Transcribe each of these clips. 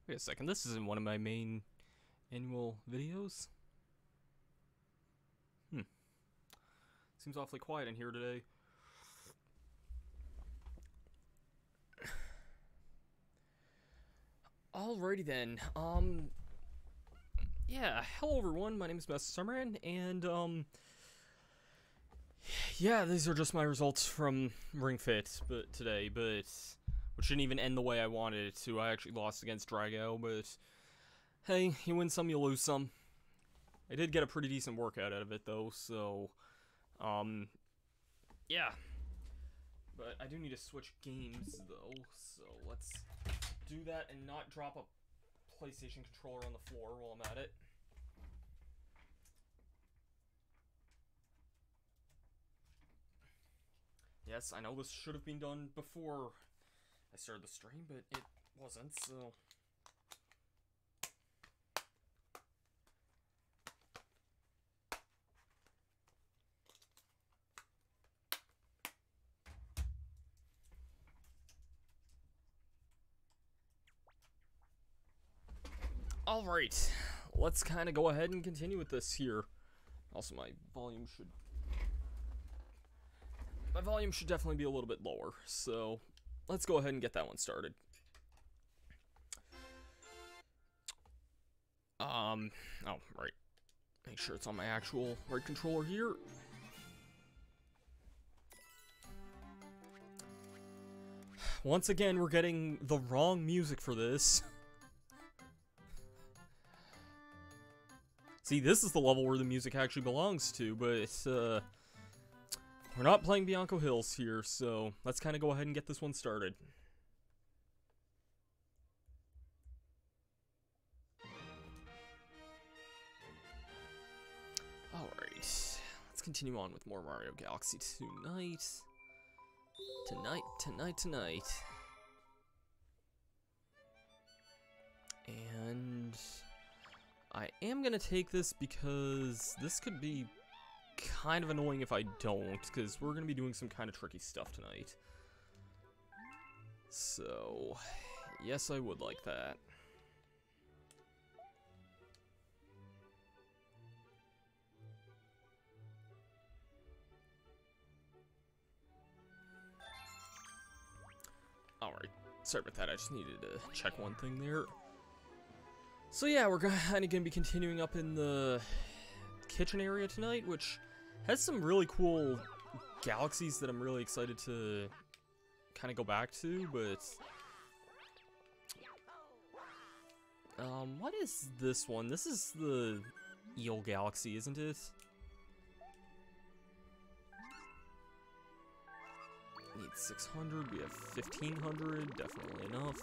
Wait a second, this isn't one of my main annual videos? Seems awfully quiet in here today. Alrighty then, yeah, hello everyone, my name is Masterstarman, and, yeah, these are just my results from Ring Fit today, which didn't even end the way I wanted it to. I actually lost against Drago, but hey, you win some, you lose some. I did get a pretty decent workout out of it, though, so, yeah. But I do need to switch games, though, so let's do that and not drop a PlayStation controller on the floor while I'm at it. Yes, I know this should have been done before I started the stream, but it wasn't, so... Alright, let's kind of go ahead and continue with this here. Also, my volume should definitely be a little bit lower, so let's go ahead and get that one started. Oh, right. Make sure it's on my actual right controller here. Once again, we're getting the wrong music for this. See, this is the level where the music actually belongs to, but we're not playing Bianco Hills here, so let's kind of go ahead and get this one started. Alright, let's continue on with more Mario Galaxy tonight. Tonight. And I am gonna take this because this could be kind of annoying if I don't, because we're gonna be doing some kind of tricky stuff tonight. So, yes, I would like that. Alright, sorry about that, I just needed to check one thing there. So yeah, we're kind of going to be continuing up in the kitchen area tonight, which has some really cool galaxies that I'm really excited to kind of go back to, but... what is this one? This is the Eel Galaxy, isn't it? Need 600, we have 1500, definitely enough.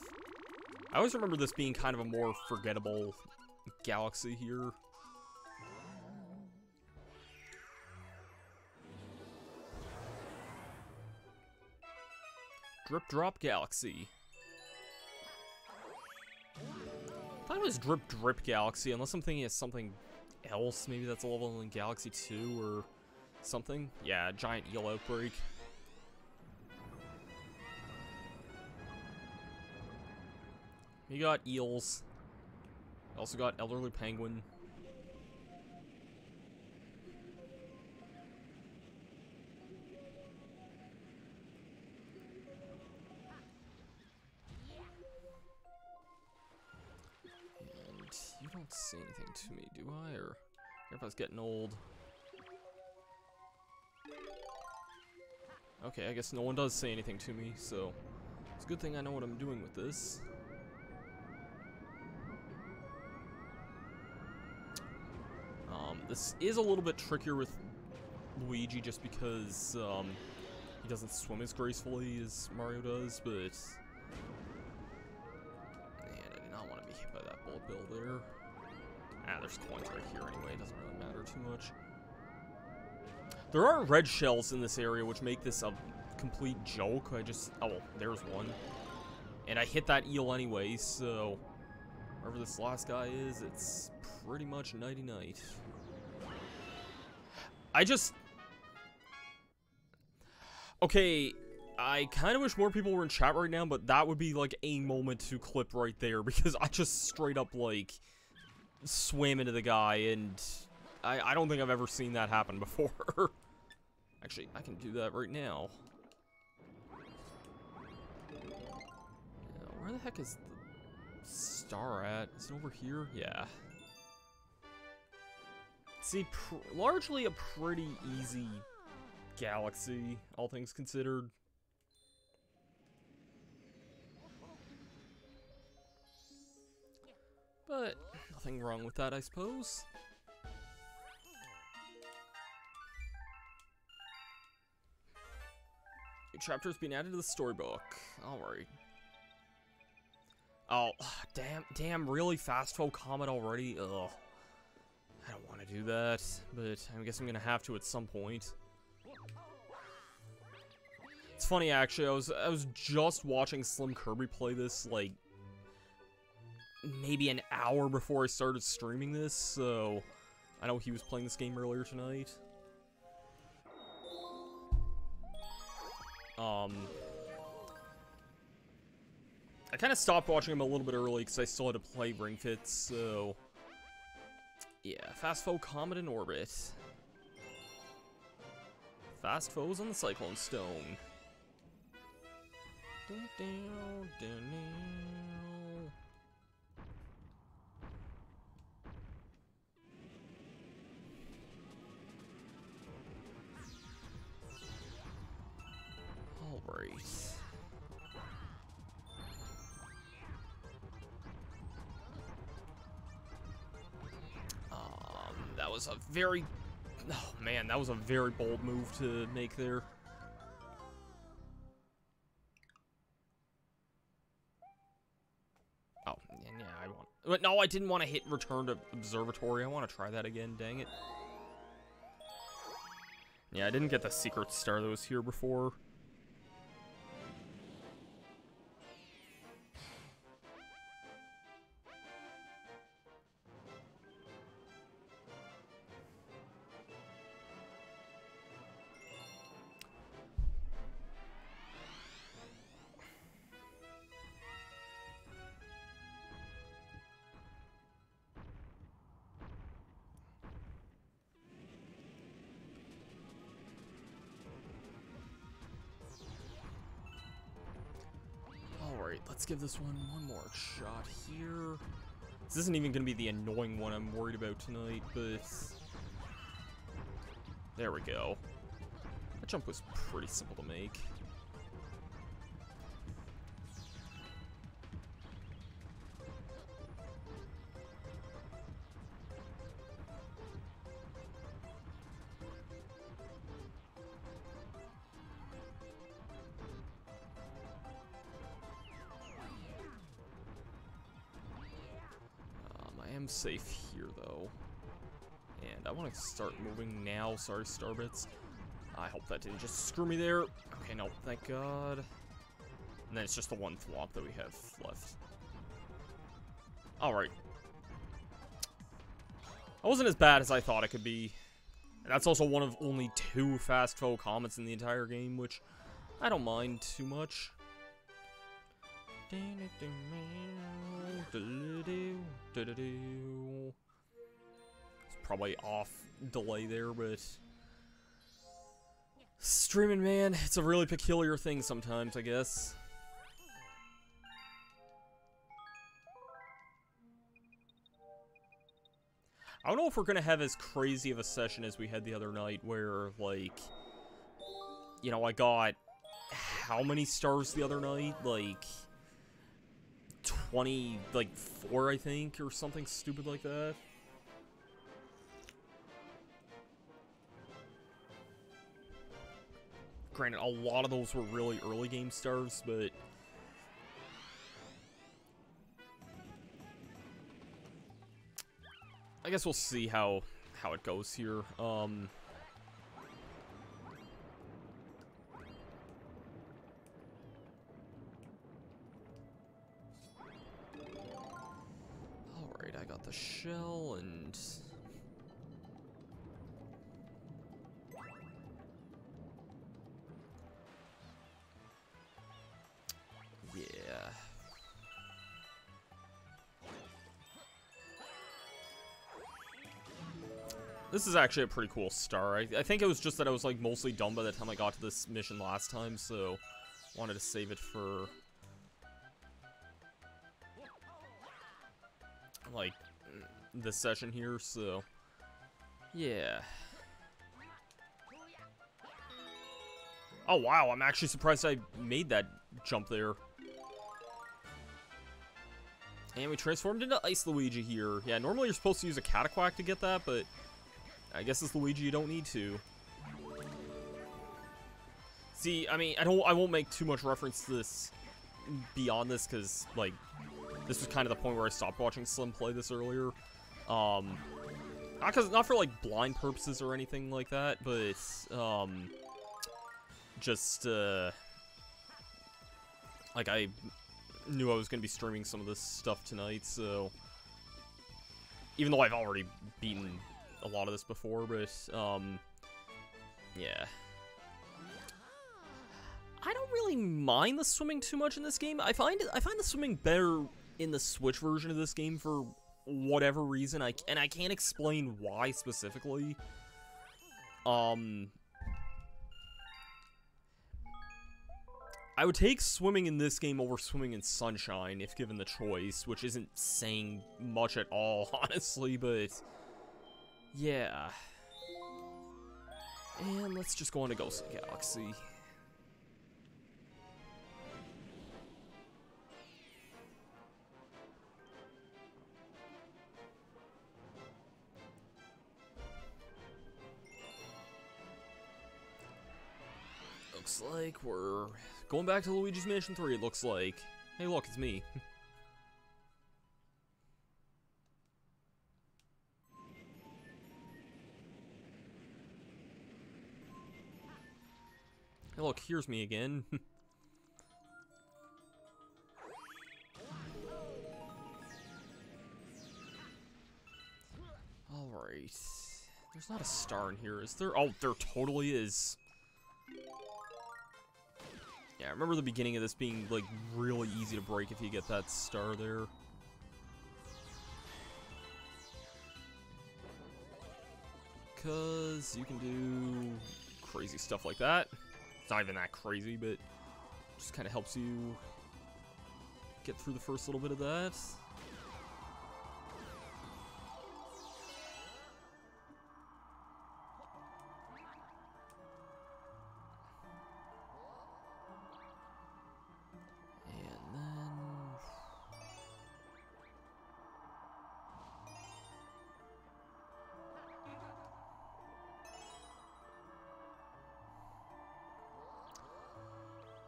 I always remember this being kind of a more forgettable galaxy here. Drip Drop Galaxy. I thought it was Drip Drip Galaxy, unless I'm thinking of something else. Maybe that's a level in Galaxy 2 or something. Yeah, giant eel outbreak. You got eels. Also got elderly penguin. And you don't say anything to me, do I? Or everybody's getting old. Okay, I guess no one does say anything to me, so it's a good thing I know what I'm doing with this. This is a little bit trickier with Luigi just because he doesn't swim as gracefully as Mario does, but man, I do not want to be hit by that bullet bill there. Ah, there's coins right here anyway, it doesn't really matter too much. There are red shells in this area which make this a complete joke. Oh, there's one. And I hit that eel anyway, so wherever this last guy is, it's pretty much nighty-night. Okay, I kind of wish more people were in chat right now, but that would be, like, a moment to clip right there, because I just straight up, like, swam into the guy, and I don't think I've ever seen that happen before. Actually, I can do that right now. Where the heck is the star at? Is it over here? Yeah. See, largely a pretty easy galaxy, all things considered. But nothing wrong with that, I suppose. New chapter's been added to the storybook. Alright. Oh, damn, really? Fast foe comet already? Ugh. I don't want to do that, but I guess I'm gonna have to at some point. It's funny, actually, I was just watching Slim Kirby play this, like, maybe an hour before I started streaming this, so I know he was playing this game earlier tonight. I kind of stopped watching him a little bit early because I still had to play Ring Fit, so yeah, fast foe comet in orbit. Fast foes on the Cyclone Stone. Alright. That was a very... Oh, man, that was a very bold move to make there. Oh, yeah, I want... But no, I didn't want to hit return to observatory. I want to try that again, dang it. Yeah, I didn't get the secret star that was here before. Let's give this one more shot here. This isn't even going to be the annoying one I'm worried about tonight, but... There we go. That jump was pretty simple to make. Safe here though, and I want to start moving now. Sorry, Starbits. I hope that didn't just screw me there. Okay, no, thank God. And then it's just the one flop that we have left. Alright. That wasn't as bad as I thought it could be. And that's also one of only 2 fast foe comets in the entire game, which I don't mind too much. It's probably off delay there, but streaming, man, it's a really peculiar thing sometimes, I guess. I don't know if we're gonna have as crazy of a session as we had the other night, where, like, you know, I got how many stars the other night? Like 24, I think, or something stupid like that. Granted, a lot of those were really early game stars, but I guess we'll see how it goes here. The shell and This is actually a pretty cool star. I think it was just that I was, like, mostly done by the time I got to this mission last time, so wanted to save it for, like, this session here, so yeah. Oh, wow, I'm actually surprised I made that jump there. And we transformed into Ice Luigi here. Yeah, normally you're supposed to use a Cataquack to get that, but I guess as Luigi you don't need to. See, I mean, I won't make too much reference to this beyond this, because, like, this was kind of the point where I stopped watching Slim play this earlier. Not for, like, blind purposes or anything like that, but, just, like, I knew I was going to be streaming some of this stuff tonight, so even though I've already beaten a lot of this before, but, yeah. I don't really mind the swimming too much in this game. I find the swimming better in the Switch version of this game for whatever reason, and I can't explain why specifically. I would take swimming in this game over swimming in Sunshine if given the choice, which isn't saying much at all, honestly, but yeah. And let's just go on to Ghost Galaxy. Looks like we're going back to Luigi's Mansion 3, it looks like. Hey, look, it's me. Hey, look, here's me again. Alright. There's not a star in here, is there? Oh, there totally is. Yeah, I remember the beginning of this being, like, really easy to break if you get that star there. Because you can do crazy stuff like that. It's not even that crazy, but just kind of helps you get through the first little bit of that.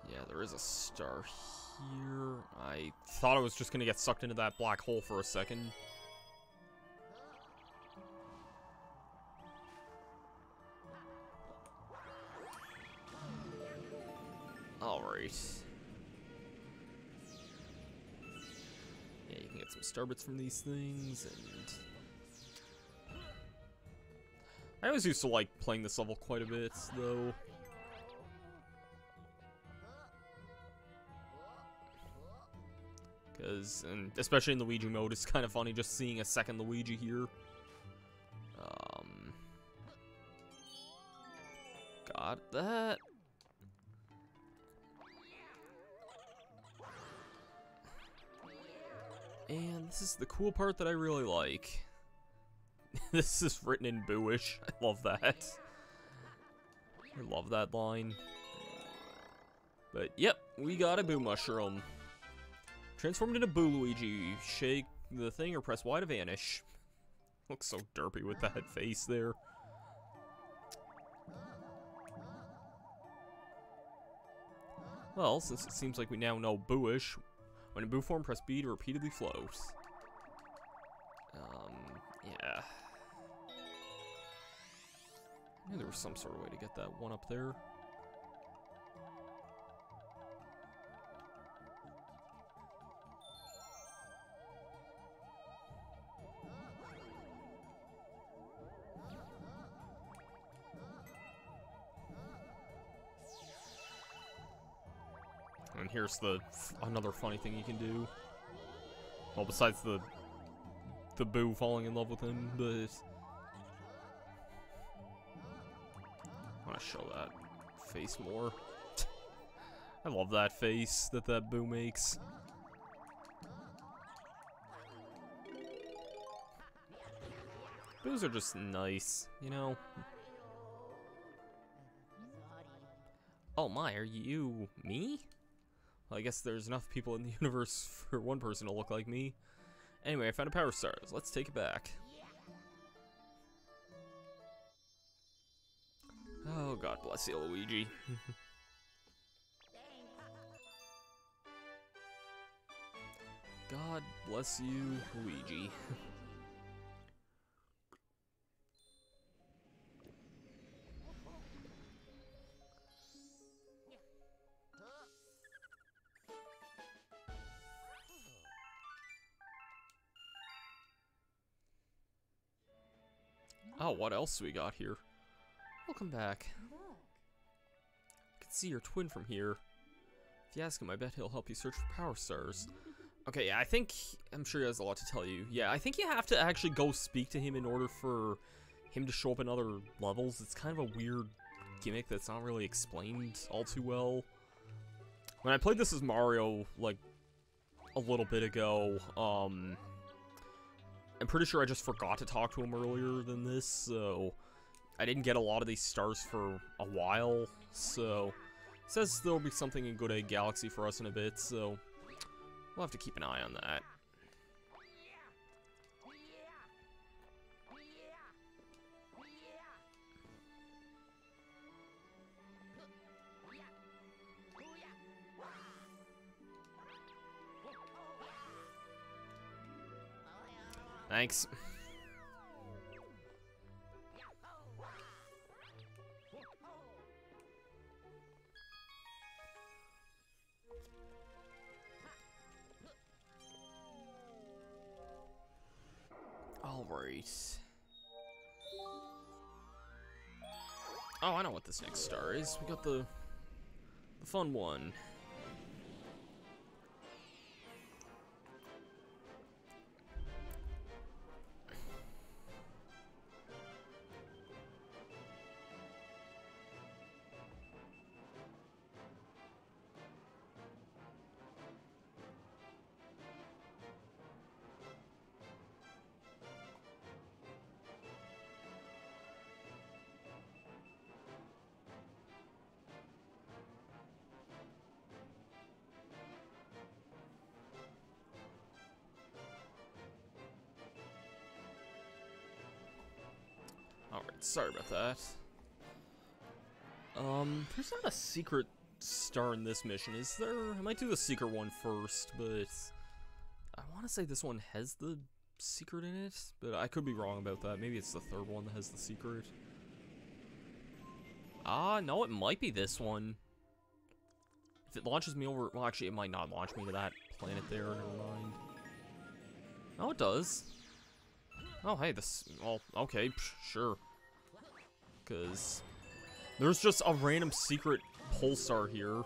Yeah, there is a star here. I thought I was just gonna get sucked into that black hole for a second. Alright. Yeah, you can get some star bits from these things, and I always used to like playing this level quite a bit, though. Because, and especially in Luigi mode, it's kind of funny just seeing a second Luigi here. Got that. And this is the cool part that I really like. This is written in Booish. I love that. I love that line. But, yep, we got a Boo Mushroom. Transformed into Boo Luigi. Shake the thing or press Y to vanish. Looks so derpy with that face there. Well, since it seems like we now know Booish, when in Boo form, press B to repeatedly float. Yeah. I knew there was some sort of way to get that one up there. And here's another funny thing you can do. Well, besides the Boo falling in love with him, but want to show that face more. I love that face that Boo makes. Boos are just nice, you know? Oh my, are you me? Well, I guess there's enough people in the universe for one person to look like me. Anyway, I found a power stars. Let's take it back. Oh, God bless you, Luigi. God bless you, Luigi. Oh, what else we got here? Welcome back. I can see your twin from here. If you ask him, I bet he'll help you search for power stars. Okay, yeah, I'm sure he has a lot to tell you. Yeah, I think you have to actually go speak to him in order for him to show up in other levels. It's kind of a weird gimmick that's not really explained all too well. When I played this as Mario, like, a little bit ago, I'm pretty sure I just forgot to talk to him earlier than this, so I didn't get a lot of these stars for a while, so it says there'll be something in Good Egg Galaxy for us in a bit, so we'll have to keep an eye on that. Thanks. Alright. Oh, I know what this next star is. We got the fun one. Alright, sorry about that. There's not a secret star in this mission, is there? I might do the secret one first, but I want to say this one has the secret in it, but I could be wrong about that. Maybe it's the third one that has the secret. Ah, no, it might be this one. If it launches me over... Well, actually, it might not launch me to that planet there. Never mind. Oh, it does. Oh, hey, this... Well, okay, sure. Because there's just a random secret pulsar here.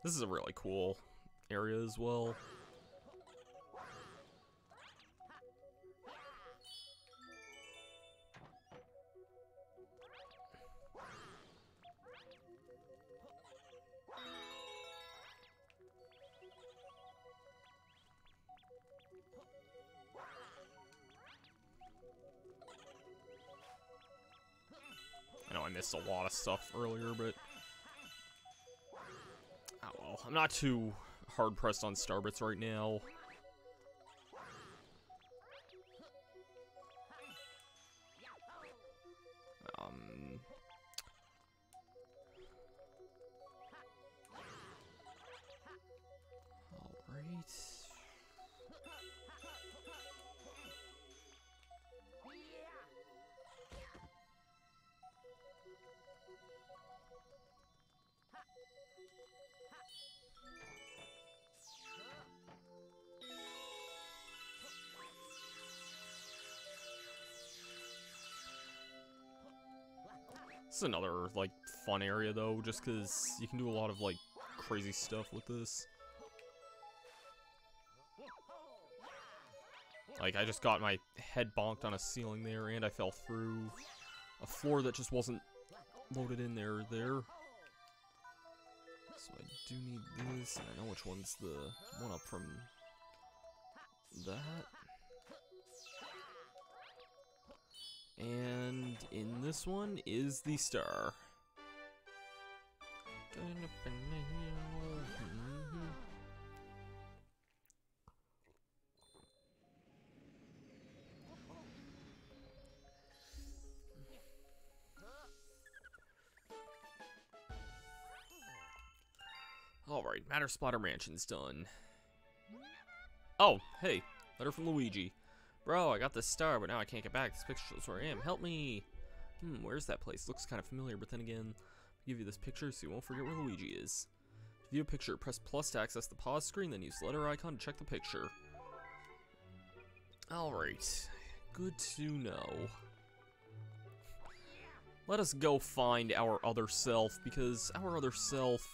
This is a really cool area as well. I know I missed a lot of stuff earlier, but oh well. I'm not too hard-pressed on Starbits right now. Alright. This is another, like, fun area, though, just because you can do a lot of, like, crazy stuff with this. Like, I just got my head bonked on a ceiling there, and I fell through a floor that just wasn't loaded in there. So I do need this, and I know which one's the one up from that. And in this one is the star. Alright, Masterstarman Mansion's done. Oh, hey, letter from Luigi. Bro, I got this star, but now I can't get back. This picture shows where I am. Help me! Where's that place? Looks kind of familiar, but then again, I'll give you this picture so you won't forget where Luigi is. To view a picture, press plus to access the pause screen, then use the letter icon to check the picture. Alright, good to know. Let us go find our other self, because our other self...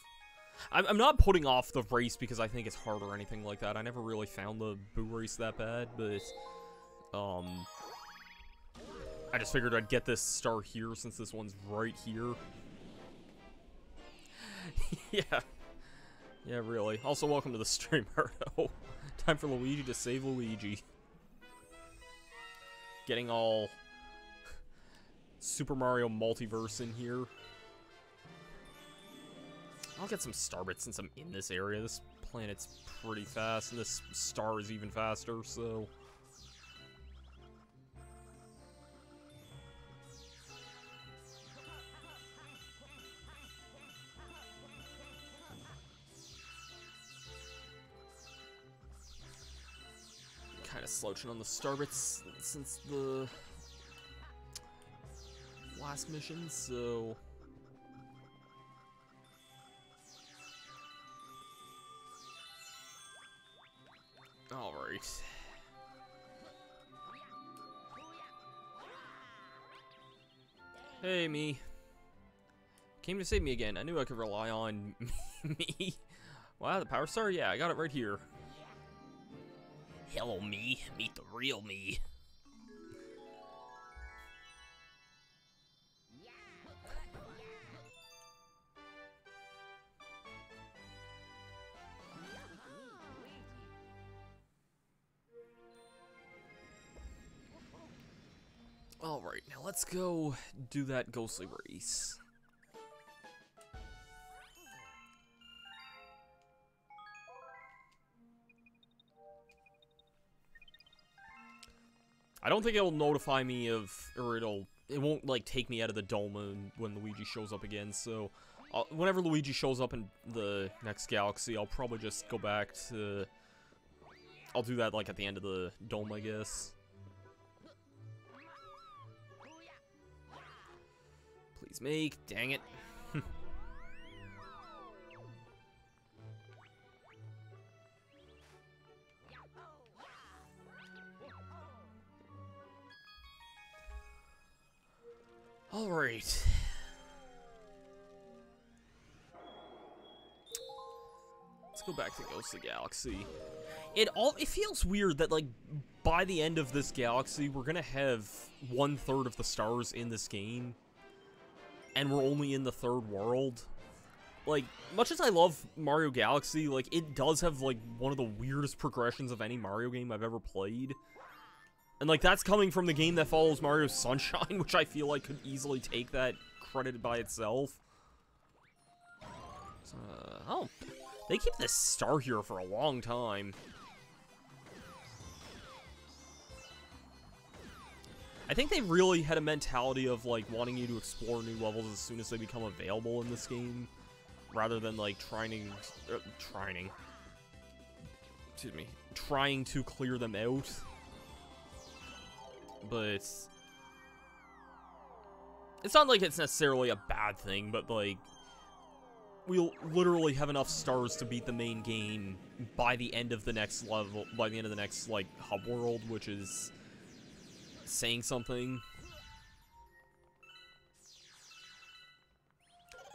I'm not putting off the race because I think it's hard or anything like that. I never really found the Boo race that bad, but... I just figured I'd get this star here since this one's right here. Yeah. Yeah, really. Also, welcome to the stream, Hardo. Time for Luigi to save Luigi. Getting all Super Mario Multiverse in here. I'll get some starbits since I'm in this area. This planet's pretty fast, and this star is even faster, so... kind of slouching on the starbits since the last mission, so... Alright. Hey, me. Came to save me again. I knew I could rely on me. Wow, the power star? Yeah, I got it right here. Hello, me. Meet the real me. Alright, now let's go do that ghostly race. I don't think it'll notify me of, or it won't, like, take me out of the dome when Luigi shows up again, so whenever Luigi shows up in the next galaxy, I'll probably just go back to, I'll do that, like, at the end of the dome, I guess. Please make, dang it. Alright. Let's go back to Ghost of the Galaxy. It feels weird that, like, by the end of this galaxy, we're gonna have 1/3 of the stars in this game. And we're only in the 3rd world. Like, much as I love Mario Galaxy, like, it does have, like, one of the weirdest progressions of any Mario game I've ever played. And, like, that's coming from the game that follows Mario Sunshine, which I feel like could easily take that credit by itself. So, oh, they keep this star here for a long time. I think they really had a mentality of, like, wanting you to explore new levels as soon as they become available in this game, rather than, like, trying to clear them out. But it's not like it's necessarily a bad thing, but, like, we'll literally have enough stars to beat the main game by the end of the next level, by the end of the next, like, hub world, which is saying something.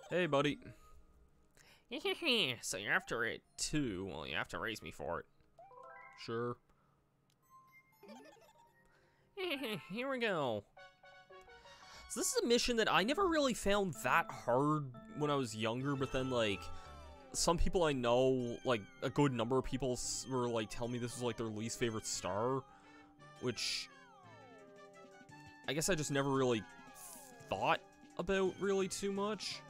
Hey, buddy. So you're after it too? Well, you have to raise me for it. Sure. Here we go. So this is a mission that I never really found that hard when I was younger, but then, like, some people I know, like, a good number of people were, like, telling me this was, like, their least favorite star, which I guess I just never really thought about really too much.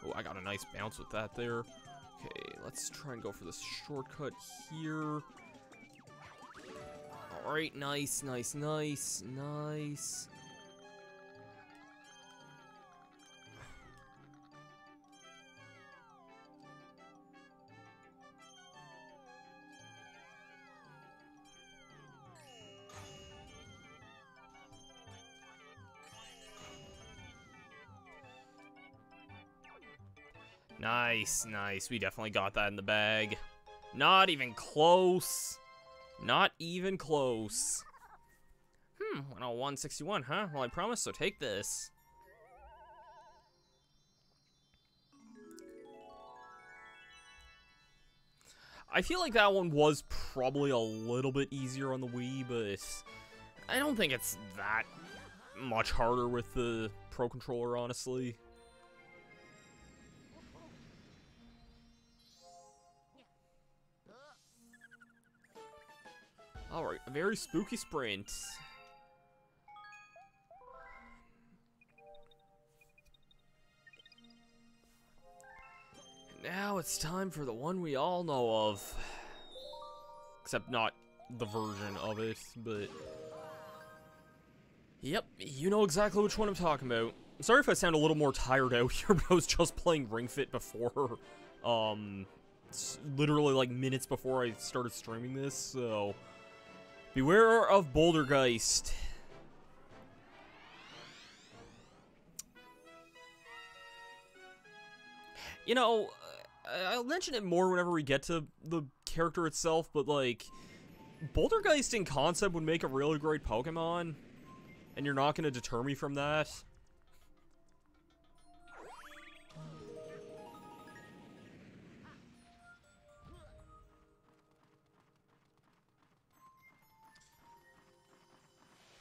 Oh, I got a nice bounce with that there. Okay, let's try and go for this shortcut here. Alright, nice, nice, nice, nice. Nice, nice. We definitely got that in the bag. Not even close. Not even close. 101.61, huh? Well, I promise, so take this. I feel like that one was probably a little bit easier on the Wii, but I don't think it's that much harder with the Pro Controller, honestly. Alright, a very spooky sprint. And now it's time for the one we all know of. Except not the version of it, but... Yep, you know exactly which one I'm talking about. I'm sorry if I sound a little more tired out here, but I was just playing Ring Fit before. Literally like minutes before I started streaming this, so... Beware of Bouldergeist. You know, I'll mention it more whenever we get to the character itself, but like, Bouldergeist in concept would make a really great Pokemon, and you're not going to deter me from that.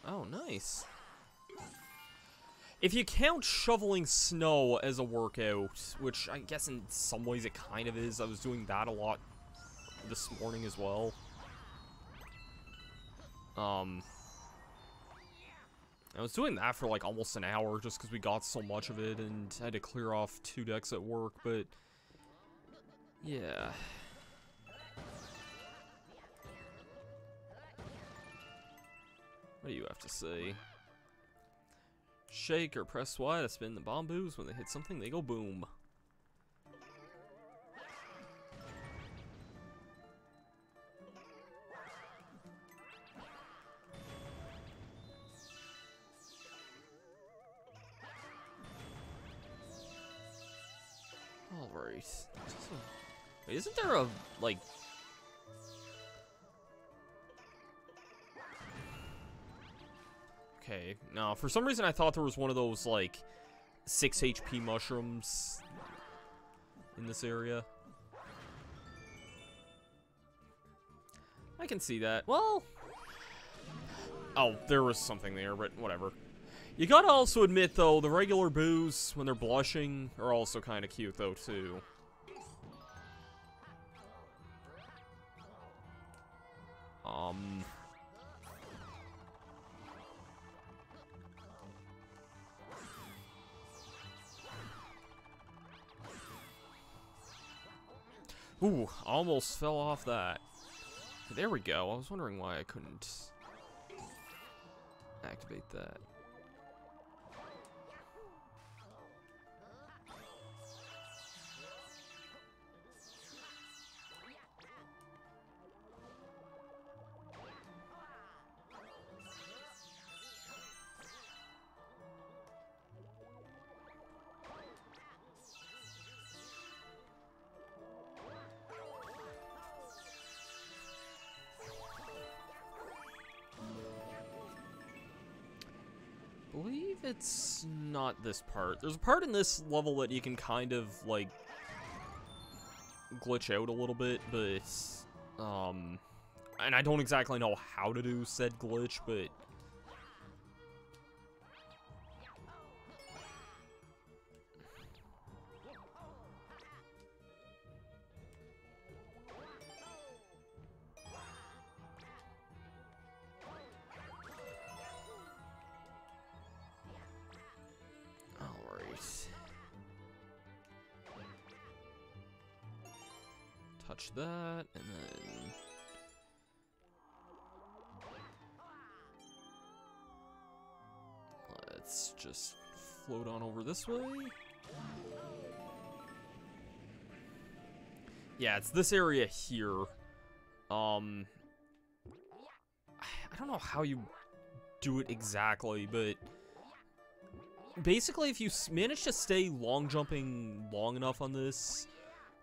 Oh, nice. If you count shoveling snow as a workout, which I guess in some ways it kind of is, I was doing that a lot this morning as well. I was doing that for like almost an hour just because we got so much of it and I had to clear off 2 decks at work, but yeah. What do you have to say? Shake or press Y to spin the bamboos. When they hit something, they go boom. Alright. Wait, isn't there a, like... Okay, no, for some reason I thought there was one of those, like, 6 HP mushrooms in this area. I can see that. Well... Oh, there was something there, but whatever. You gotta also admit, though, the regular boos, when they're blushing, are also kind of cute, though, too. Ooh, almost fell off that. There we go. I was wondering why I couldn't activate that. believe it's not this part. There's a part in this level that you can kind of, like, glitch out a little bit, but, and I don't exactly know how to do said glitch, but... Touch that, and then... Let's just float on over this way. Yeah, it's this area here. I don't know how you do it exactly, but... Basically, if you manage to stay long jumping long enough on this...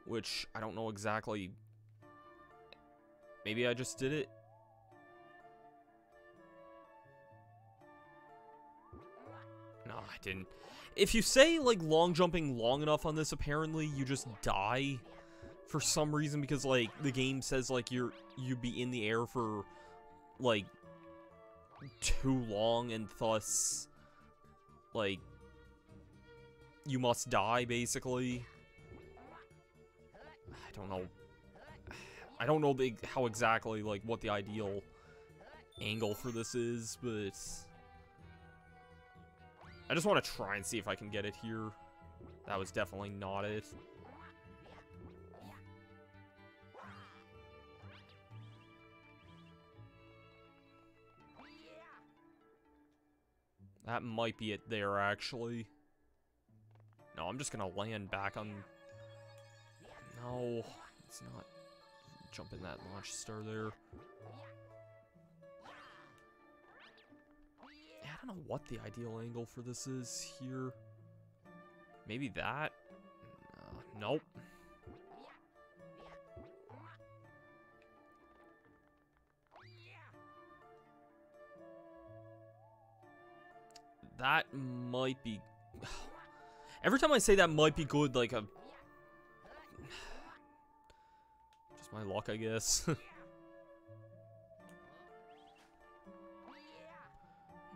Which, I don't know exactly. Maybe I just did it. No, I didn't. If you say, like, long jumping long enough on this, apparently, you just die for some reason. Because, like, the game says, like, you'd be in the air for, like, too long. And thus, like, you must die, basically. I don't know how exactly, like, what the ideal angle for this is, but... I just want to try and see if I can get it here. That was definitely not it. That might be it there, actually. No, I'm just gonna land back on... No, it's not. Jump in that launch star there. Yeah, I don't know what the ideal angle for this is here. Maybe that? Nope. That might be... Every time I say that might be good, like a... Just my luck, I guess. Maybe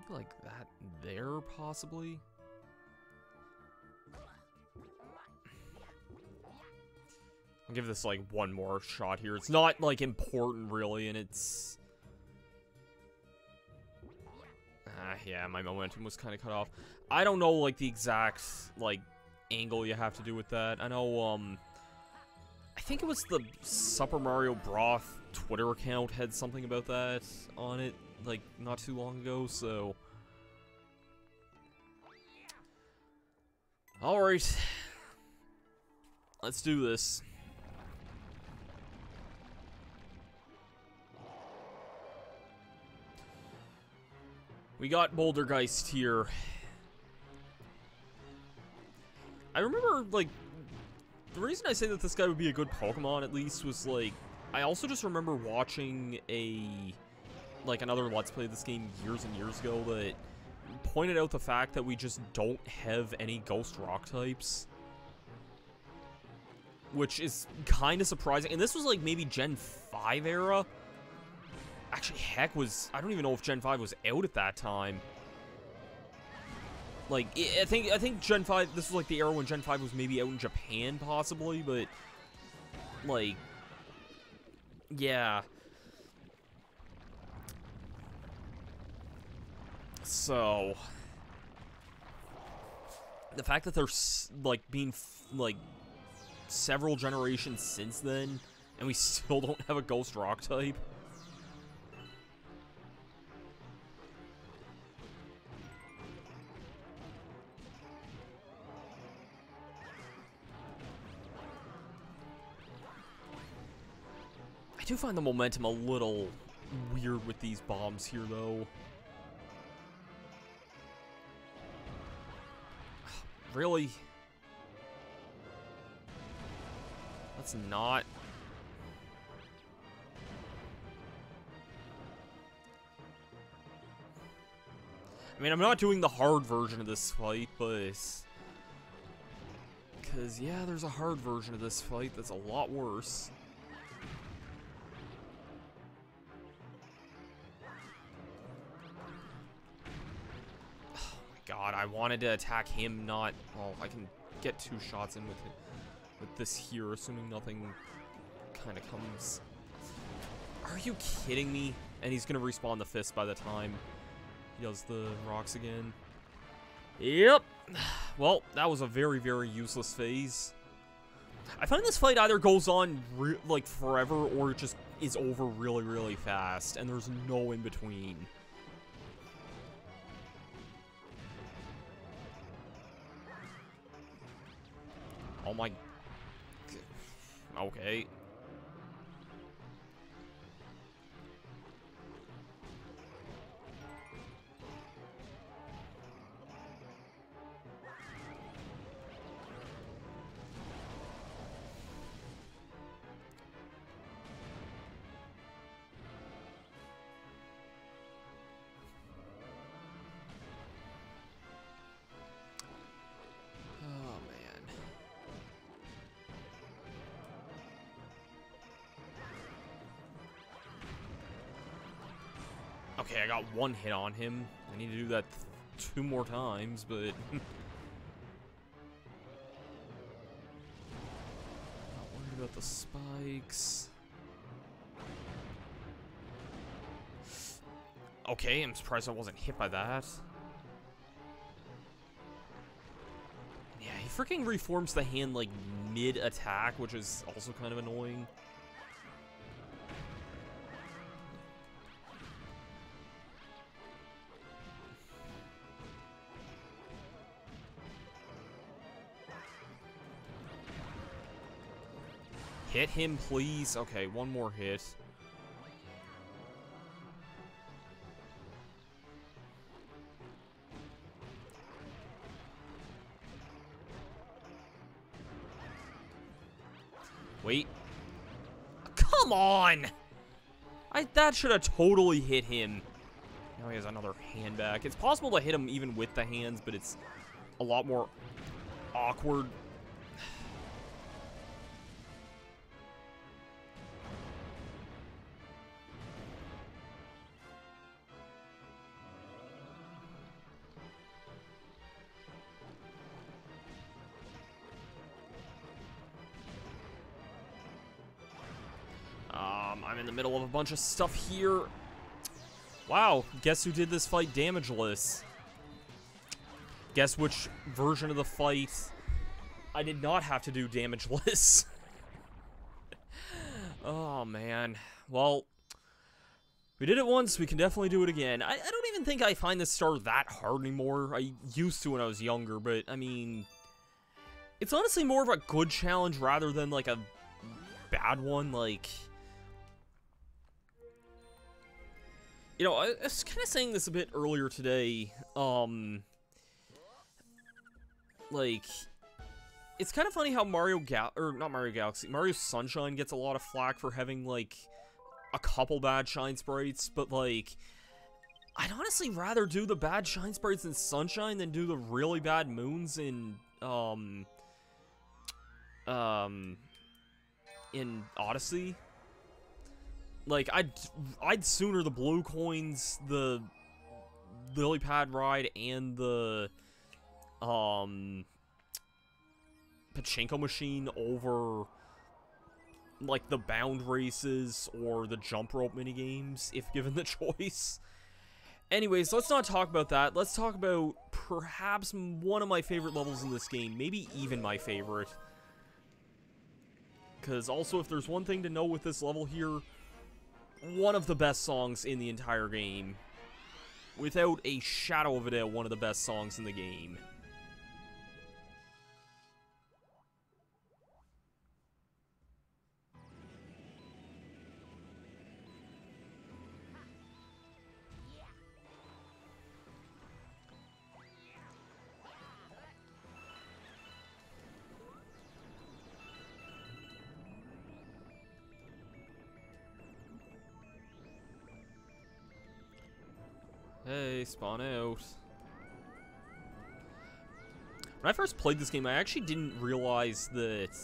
like that there, possibly? I'll give this, like, one more shot here. It's not, like, important, really, and it's... yeah, my momentum was kind of cut off. I don't know, like, the exact, like, angle you have to do with that. I know, I think it was the Super Mario Broth Twitter account had something about that on it, like, not too long ago, so... Alright. Let's do this. We got Bouldergeist here. I remember, like, the reason I say that this guy would be a good Pokemon, at least, was, like, I also just remember watching another Let's Play of this game years and years ago that pointed out the fact that we just don't have any Ghost Rock types. Which is kind of surprising. And this was, like, maybe Gen 5 era. Actually, heck, I don't even know if Gen 5 was out at that time. Like, I think Gen 5, this was like the era when Gen 5 was maybe out in Japan, possibly, but, like, yeah. So, the fact that there's, like, being, like, several generations since then, and we still don't have a Ghost Rock type. I do find the momentum a little weird with these bombs here, though. Really? Let's not. I mean, I'm not doing the hard version of this fight, but... Because, yeah, there's a hard version of this fight that's a lot worse. Oh my god, I wanted to attack him, not... Oh, I can get 2 shots in with it, with this here, assuming nothing kind of comes... Are you kidding me? And he's gonna respawn the fist by the time he does the rocks again. Yep. Well, that was a very, very useless phase. I find this fight either goes on, like, forever, or it just is over really, really fast, and there's no in between. Oh my... Okay. Okay, I got 1 hit on him. I need to do that 2 more times, but... Not worried about the spikes. Okay, I'm surprised I wasn't hit by that. Yeah, he freaking reforms the hand, like, mid-attack, which is also kind of annoying. Hit him, please. Okay, 1 more hit. Wait. Come on! That should have totally hit him. Now he has another hand back. It's possible to hit him even with the hands, but it's a lot more awkward. I'm in the middle of a bunch of stuff here. Wow, guess who did this fight damageless? Guess which version of the fight I did not have to do damageless? Oh, man. Well, we did it once, we can definitely do it again. I don't even think I find this star that hard anymore. I used to when I was younger, but, I mean... It's honestly more of a good challenge rather than, like, a bad one, like... You know, I was kind of saying this a bit earlier today, like, it's kind of funny how Mario Sunshine gets a lot of flack for having, like, a couple bad shine sprites, but, like, I'd honestly rather do the bad shine sprites in Sunshine than do the really bad moons in Odyssey. Like, I'd sooner the blue coins, the lily pad ride, and the, pachinko machine over, like, the bound races or the jump rope minigames, if given the choice. Anyways, let's not talk about that. Let's talk about perhaps one of my favorite levels in this game, maybe even my favorite. Because also, if there's one thing to know with this level here, one of the best songs in the entire game. Without a shadow of a doubt, one of the best songs in the game. Hey, spawn out. When I first played this game, I actually didn't realize that,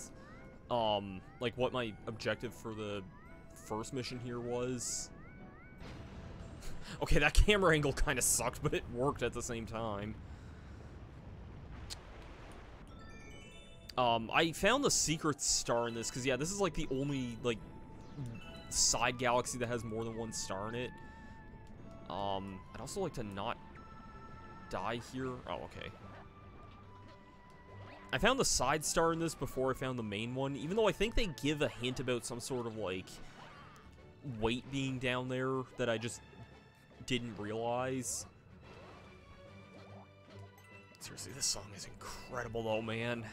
like, what my objective for the first mission here was. Okay, that camera angle kind of sucked, but it worked at the same time. I found the secret star in this, because, yeah, this is, like, the only, like, side galaxy that has more than one star in it. I'd also like to not die here. Oh, okay. I found the side star in this before I found the main one, even though I think they give a hint about some sort of, like, weight being down there that I just didn't realize. Seriously, this song is incredible though, man.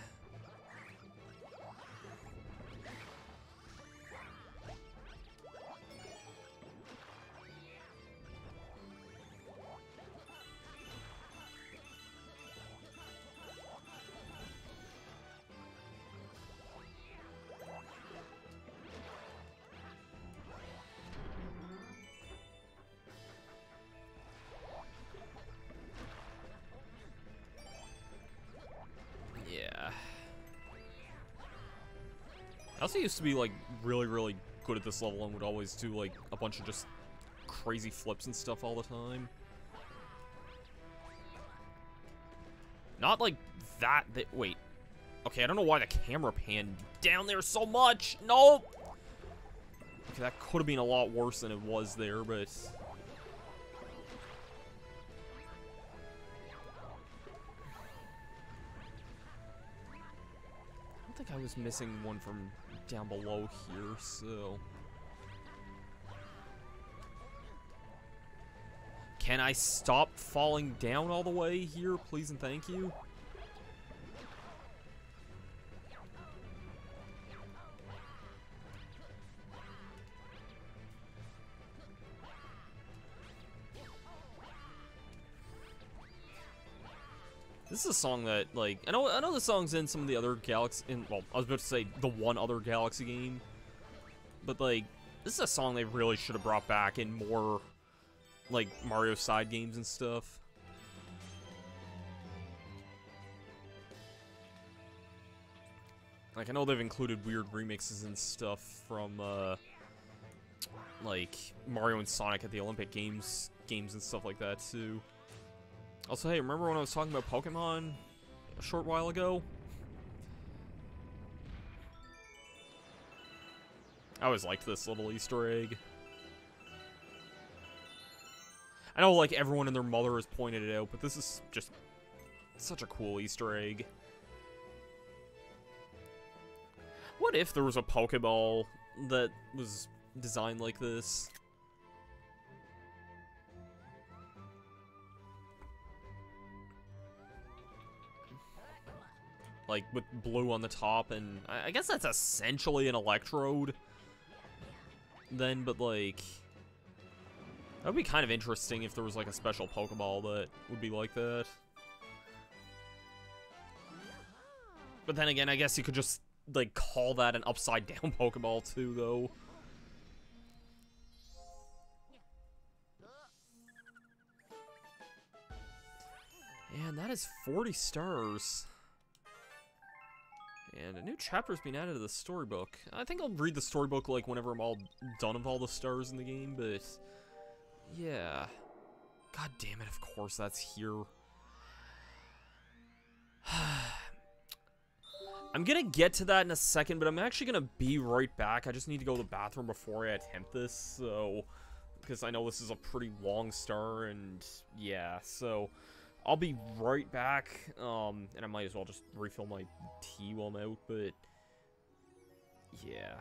I also used to be, like, really good at this level and would always do, like, a bunch of just crazy flips and stuff all the time. Not like that, wait. Okay, I don't know why the camera panned down there so much. No! Okay, that could have been a lot worse than it was there, but... I think I was missing one from down below here, so... Can I stop falling down all the way here, please and thank you? This is a song that, like, I know the song's in some of the other Galaxy, well, I was about to say the one other Galaxy game, but, like, this is a song they really should have brought back in more, like, Mario side games and stuff. Like, I know they've included weird remixes and stuff from, like, Mario and Sonic at the Olympic games and stuff like that, too. Also, hey, remember when I was talking about Pokemon a short while ago? I always liked this little Easter egg. I know, like, everyone and their mother has pointed it out, but this is just such a cool Easter egg. What if there was a Pokeball that was designed like this? Like, with blue on the top, and I guess that's essentially an Electrode. Then, but, like... That would be kind of interesting if there was, like, a special Pokeball that would be like that. But then again, I guess you could just, like, call that an upside-down Pokeball, too, though. And that is 40 stars. And a new chapter's been added to the storybook. I think I'll read the storybook, like, whenever I'm all done with all the stars in the game, but... Yeah. God damn it, of course that's here. I'm gonna get to that in a second, but I'm actually gonna be right back. I just need to go to the bathroom before I attempt this, so... Because I know this is a pretty long star, and... Yeah, so... I'll be right back, and I might as well just refill my tea while I'm out, but... Yeah...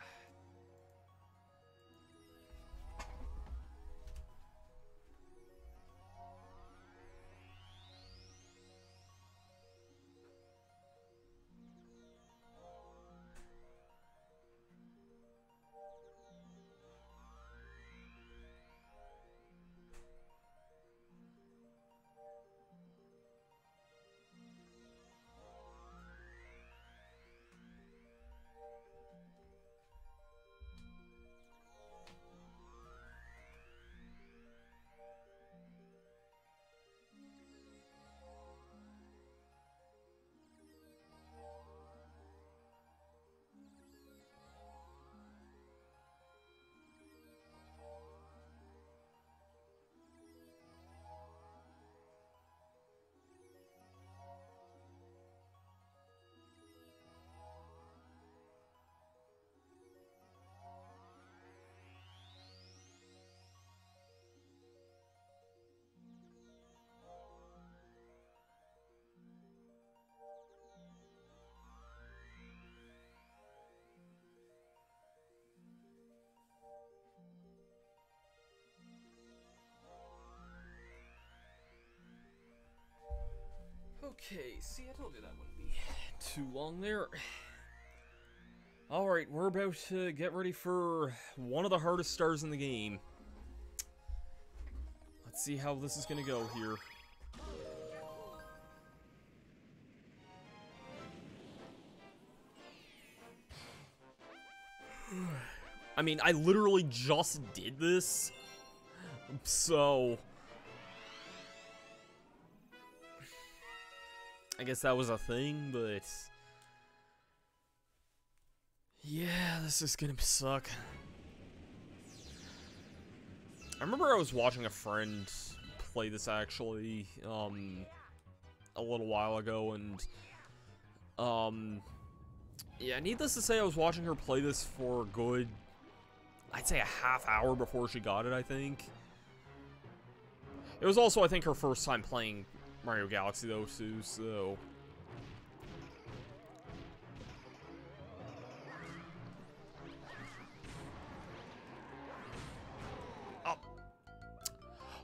Okay, see, I told you that wouldn't be too long there. Alright, we're about to get ready for one of the hardest stars in the game. Let's see how this is gonna go here. I mean, I literally just did this, so I guess that was a thing, but yeah, this is gonna suck. I remember I was watching a friend play this actually, a little while ago, and, yeah, needless to say, I was watching her play this for a good, I'd say a half hour before she got it, I think. It was also, I think, her first time playing Mario Galaxy, though, too, so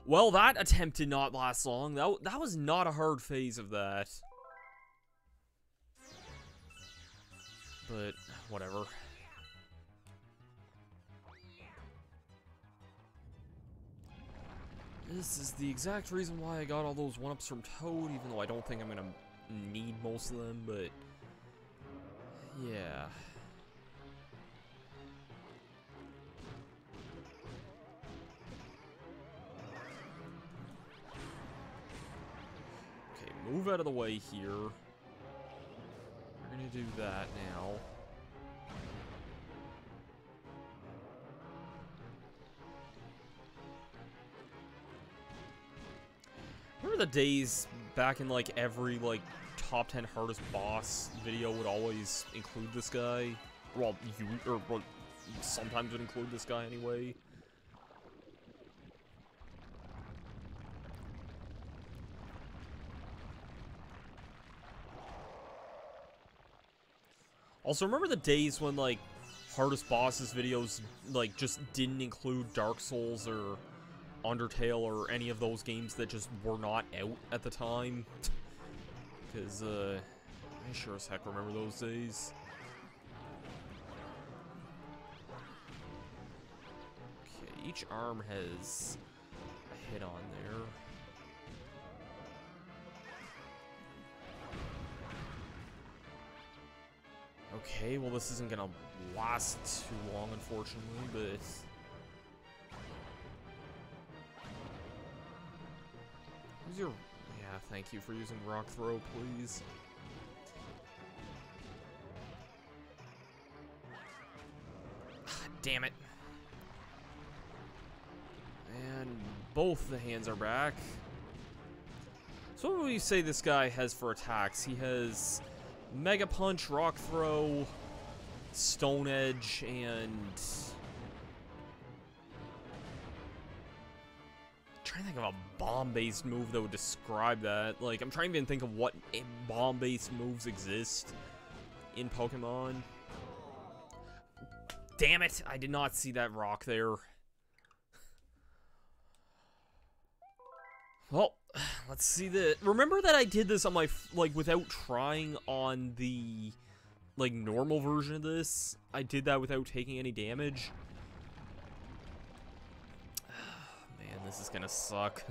well, that attempt did not last long. That was not a hard phase of that. But, whatever. This is the exact reason why I got all those 1-ups from Toad, even though I don't think I'm gonna need most of them, but yeah. Move out of the way here. We're gonna do that now. Remember the days back in, like, every, like, top 10 hardest boss video would always include this guy? Well, sometimes would include this guy anyway. Also, remember the days when, like, hardest bosses videos, like, just didn't include Dark Souls or Undertale or any of those games that just were not out at the time? Because, I sure as heck remember those days. Okay, each arm has a hit on there. Okay, well, this isn't gonna last too long, unfortunately, but use your, yeah, thank you for using Rock Throw, please. Damn it. And both the hands are back. So what would you say this guy has for attacks? He has Mega Punch, Rock Throw, Stone Edge, and I'm trying to think of a bomb-based move that would describe that. Like, I'm trying to even think of what bomb-based moves exist in Pokemon. Damn it! I did not see that rock there. Well, let's see the. Remember that I did this on my, like, without trying on the, like, normal version of this? I did that without taking any damage. Man, this is gonna suck.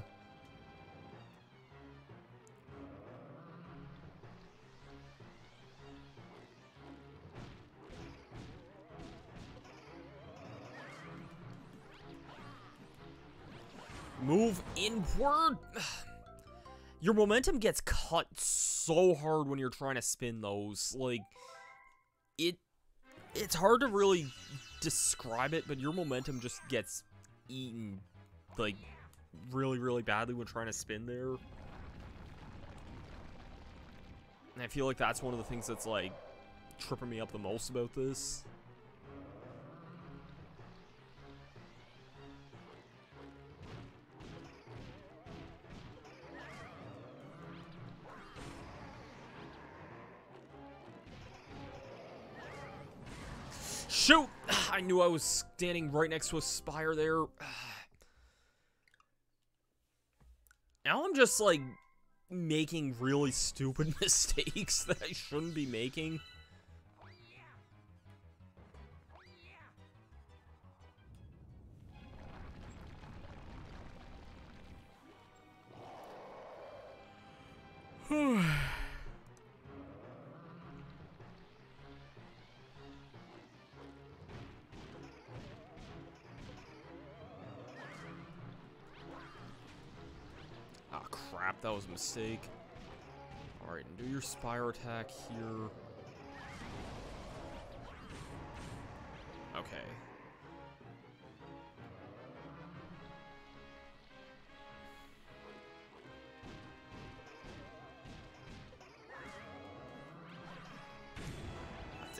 Move inward. Your momentum gets cut so hard when you're trying to spin those. Like, it's hard to really describe it, but your momentum just gets eaten, like, really, really badly when trying to spin there. And I feel like that's one of the things that's, like, tripping me up the most about this. Shoot! I knew I was standing right next to a spire there. Now I'm just, like, making really stupid mistakes that I shouldn't be making. Ah, crap, that was a mistake. Alright, and do your Spire attack here. Okay.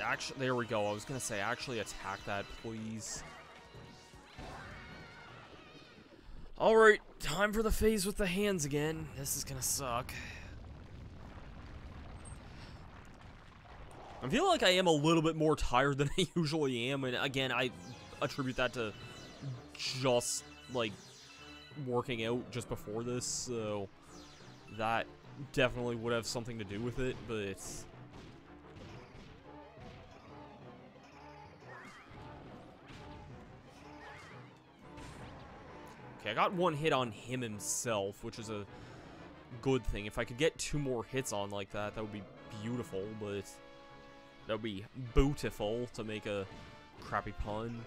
Actually, there we go. I was gonna say, actually attack that, please. Alright, time for the phase with the hands again. This is gonna suck. I feel like I am a little bit more tired than I usually am, and again, I attribute that to just, like, working out just before this, so that definitely would have something to do with it, but... Okay, I got one hit on him himself, which is a good thing. If I could get 2 more hits on like that, that would be beautiful, but that would be bootiful, to make a crappy pun.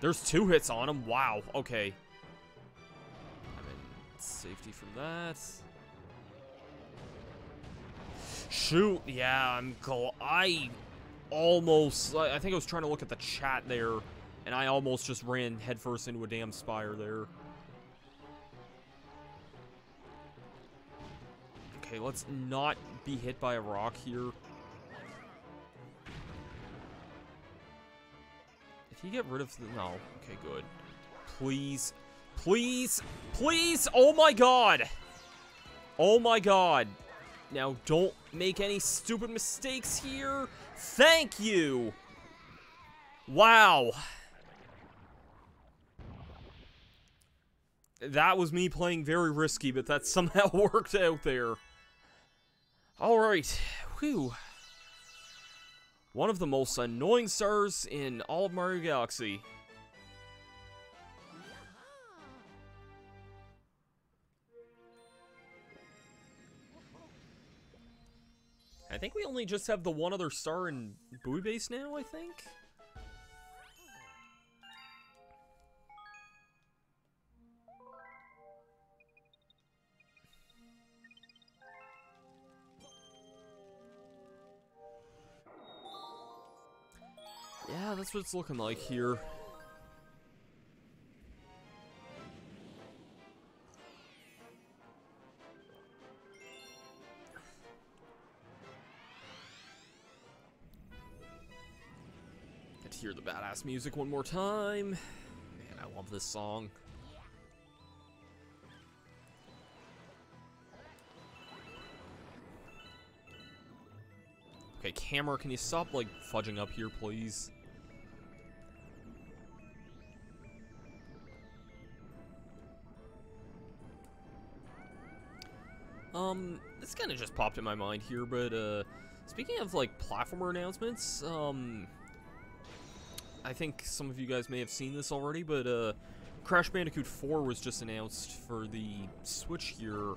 There's 2 hits on him. Wow, okay. I'm in safety from that. Shoot, yeah, I think I was trying to look at the chat there, and I almost just ran headfirst into a damn Spire there. Okay, let's not be hit by a rock here. If you get rid of the... No. Okay, good. Please. Please. Please. Oh my god. Oh my god. Now, don't make any stupid mistakes here. Thank you. Wow. That was me playing very risky, but that somehow worked out there. Alright. Whew. One of the most annoying stars in all of Mario Galaxy. I think we only just have the one other star in Buoy Base now, I think? Yeah, that's what it's looking like here. Get to hear the badass music one more time. Man, I love this song. Okay, camera, can you stop, like, fudging up here, please? This kind of just popped in my mind here, but, speaking of, like, platformer announcements, I think some of you guys may have seen this already, but, Crash Bandicoot 4 was just announced for the Switch here,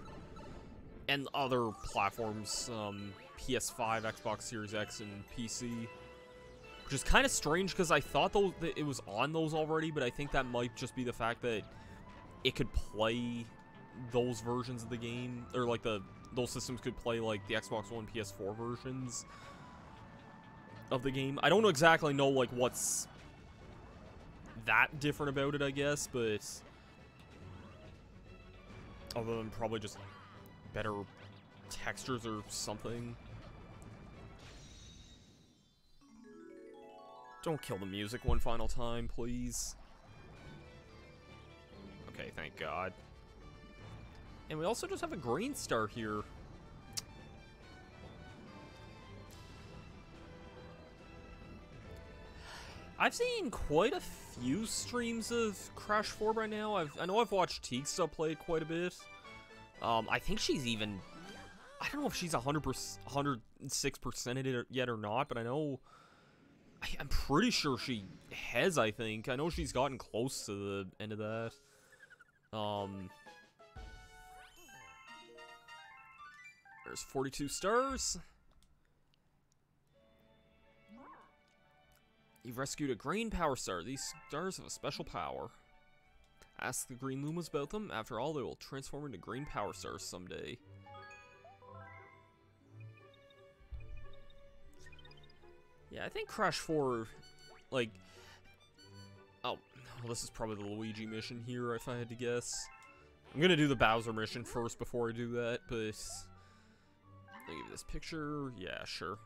and other platforms, PS5, Xbox Series X, and PC. Which is kind of strange, because I thought that it was on those already, but I think that might just be the fact that it could play those versions of the game, or like those systems could play like the Xbox One, PS4 versions of the game. I don't exactly know like what's that different about it, I guess, but other than probably just better textures or something. Don't kill the music one final time, please. Okay, thank God. And we also just have a green star here. I've seen quite a few streams of Crash 4 by now. I know I've watched Teakstar play it quite a bit. I think she's even... I don't know if she's 100%, 106%ed it yet or not, but I know... I'm pretty sure she has, I think. I know she's gotten close to the end of that. There's 42 stars. You've rescued a green power star. These stars have a special power. Ask the green Lumas about them. After all, they will transform into green power stars someday. Yeah, I think Crash 4, like... Oh, well, this is probably the Luigi mission here, if I had to guess. I'm gonna do the Bowser mission first before I do that, but... I'll give you this picture. Yeah, sure.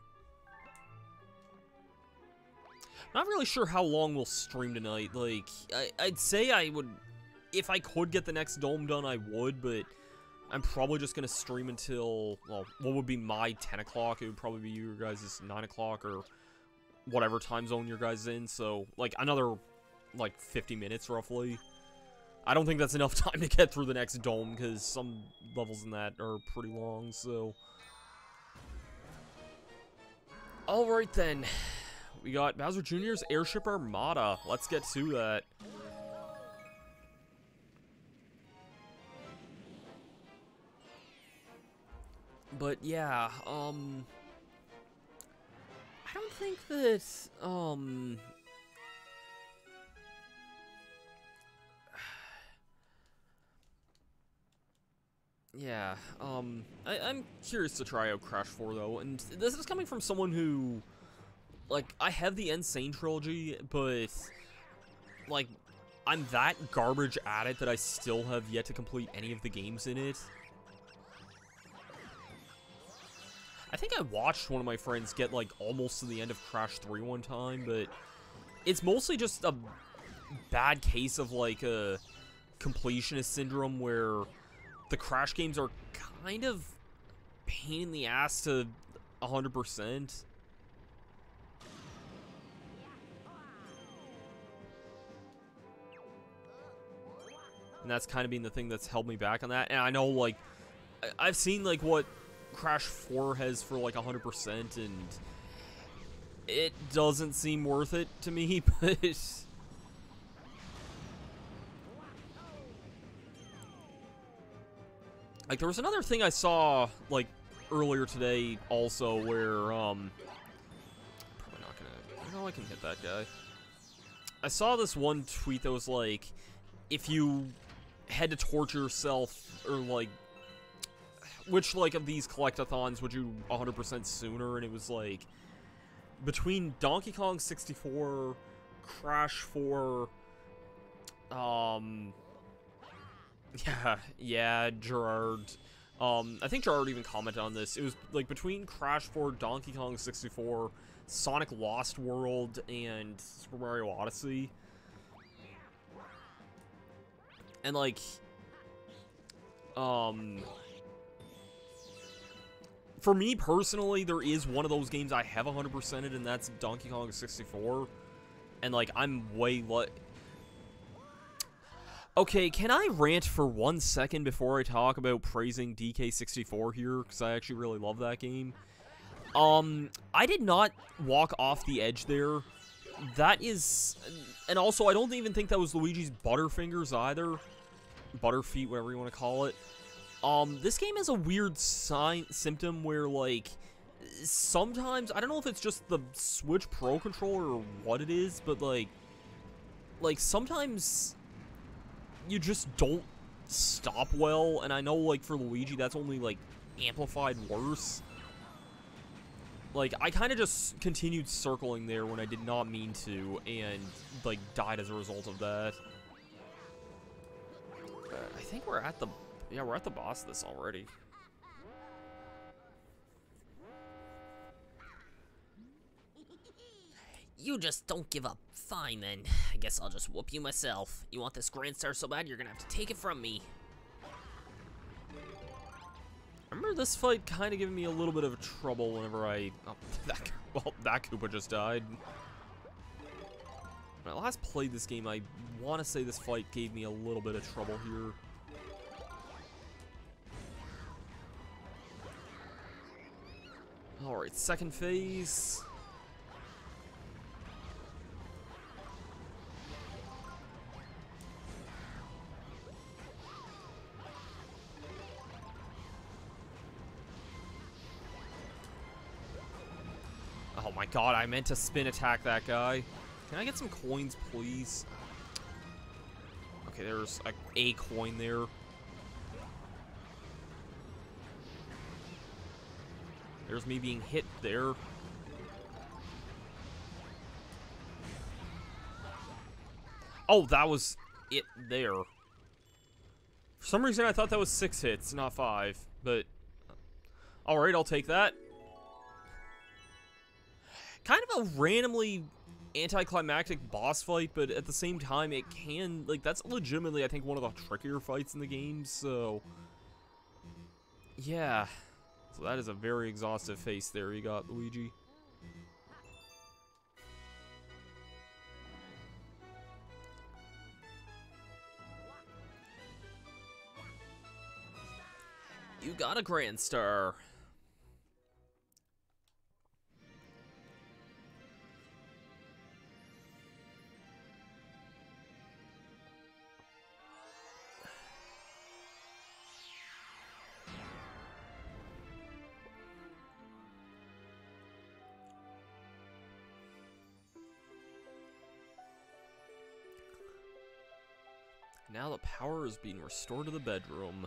Not really sure how long we'll stream tonight. Like, I'd say I would... If I could get the next dome done, I would, but... I'm probably just gonna stream until... Well, what would be my 10 o'clock? It would probably be your guys' 9 o'clock, or... whatever time zone your guys in, so, like, another, like, 50 minutes, roughly. I don't think that's enough time to get through the next dome, because some levels in that are pretty long, so... Alright then. We got Bowser Jr.'s Airship Armada. Let's get to that. But, yeah, I don't think that, yeah, I'm curious to try out Crash 4, though, and this is coming from someone who, like, I have the Insane Trilogy, but, like, I'm that garbage at it that I still have yet to complete any of the games in it. I think I watched one of my friends get, like, almost to the end of Crash 3 one time, but it's mostly just a bad case of, like, a completionist syndrome where the Crash games are kind of pain in the ass to 100%. And that's kind of been the thing that's held me back on that. And I know, like, I've seen, like, what Crash 4 has for, like, 100%, and it doesn't seem worth it to me, but... Like, there was another thing I saw, like, earlier today also where, probably not gonna... I know I can hit that guy. I saw this one tweet that was like, if you had to torture yourself, or, like, which, like, of these collectathons would you 100% sooner? And it was, like, between Donkey Kong 64, Crash 4, yeah, Gerard. I think Gerard even commented on this. It was, like, between Crash 4, Donkey Kong 64, Sonic Lost World, and Super Mario Odyssey. And, like, for me, personally, there is one of those games I have 100%ed, and that's Donkey Kong 64. And, like, I'm way Okay, can I rant for 1 second before I talk about praising DK64 here? Because I actually really love that game. I did not walk off the edge there. That is... And also, I don't even think that was Luigi's Butterfingers either. Butterfeet, whatever you want to call it. This game has a weird symptom where, like, sometimes, I don't know if it's just the Switch Pro controller or what it is, but, like, sometimes you just don't stop well, and I know, like, for Luigi, that's only, like, amplified worse. Like, I kind of just continued circling there when I did not mean to, and, like, died as a result of that. I think we're at the... Yeah, we're at the boss of this already. You just don't give up. Fine, then. I guess I'll just whoop you myself. You want this Grand Star so bad, you're gonna have to take it from me. I remember this fight kind of giving me a little bit of trouble whenever I... Oh, that Koopa just died. When I last played this game, I want to say this fight gave me a little bit of trouble here. Alright, second phase. Oh my god, I meant to spin attack that guy. Can I get some coins, please? Okay, there's a coin there. There's me being hit there. Oh, that was it there. For some reason, I thought that was 6 hits, not 5. But, alright, I'll take that. Kind of a randomly anticlimactic boss fight, but at the same time, it can, like, that's legitimately, I think, one of the trickier fights in the game, so... yeah. So that is a very exhaustive face there you got, Luigi. You got a Grand Star. Now the power is being restored to the bedroom.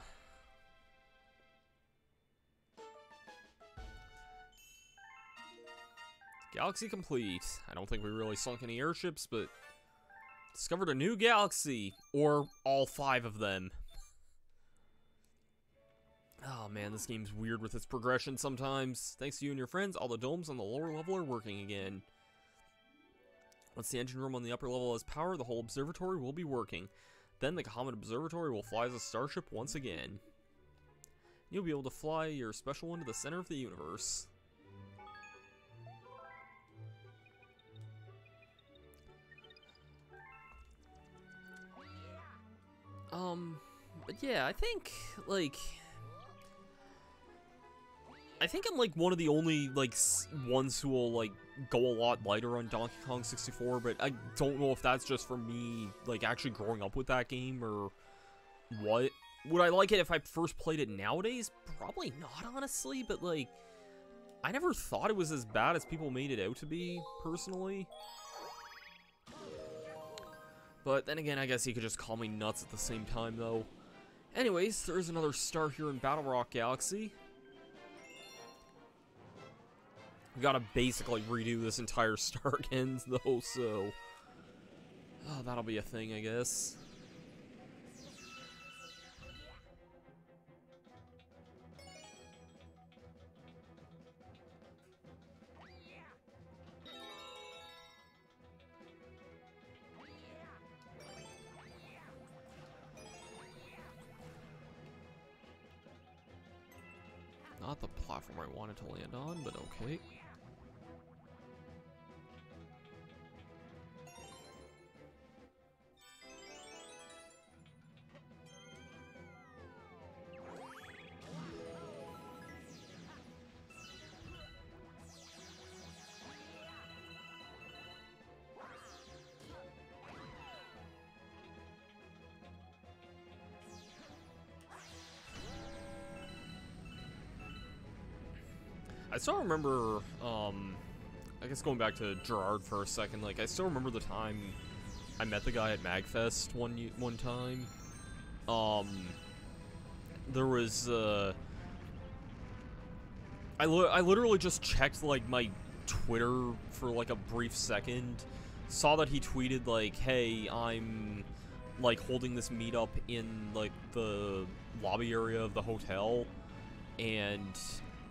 Galaxy complete. I don't think we really sunk any airships, but discovered a new galaxy. Or all 5 of them. Oh man, this game's weird with its progression sometimes. Thanks to you and your friends, all the domes on the lower level are working again. Once the engine room on the upper level has power, the whole observatory will be working. Then the common observatory will fly as a starship once again. You'll be able to fly your special one to the center of the universe. But yeah, I think, like... I think I'm, like, one of the only, like, ones who will, like, go a lot lighter on Donkey Kong 64, but I don't know if that's just for me, like, actually growing up with that game, or what. Would I like it if I first played it nowadays? Probably not, honestly, but, like, I never thought it was as bad as people made it out to be, personally. But then again, I guess you could just call me nuts at the same time, though. Anyways, there is another star here in Battle Rock Galaxy. We gotta basically redo this entire star again, though, so... oh, that'll be a thing, I guess. Not the platform I wanted to land on, but okay. I still remember, I guess going back to Gerard for a second, like, I still remember the time I met the guy at MagFest one time. There was, I literally just checked, like, my Twitter for, like, a brief second, saw that he tweeted, like, hey, I'm, like, holding this meetup in, like, the lobby area of the hotel, and...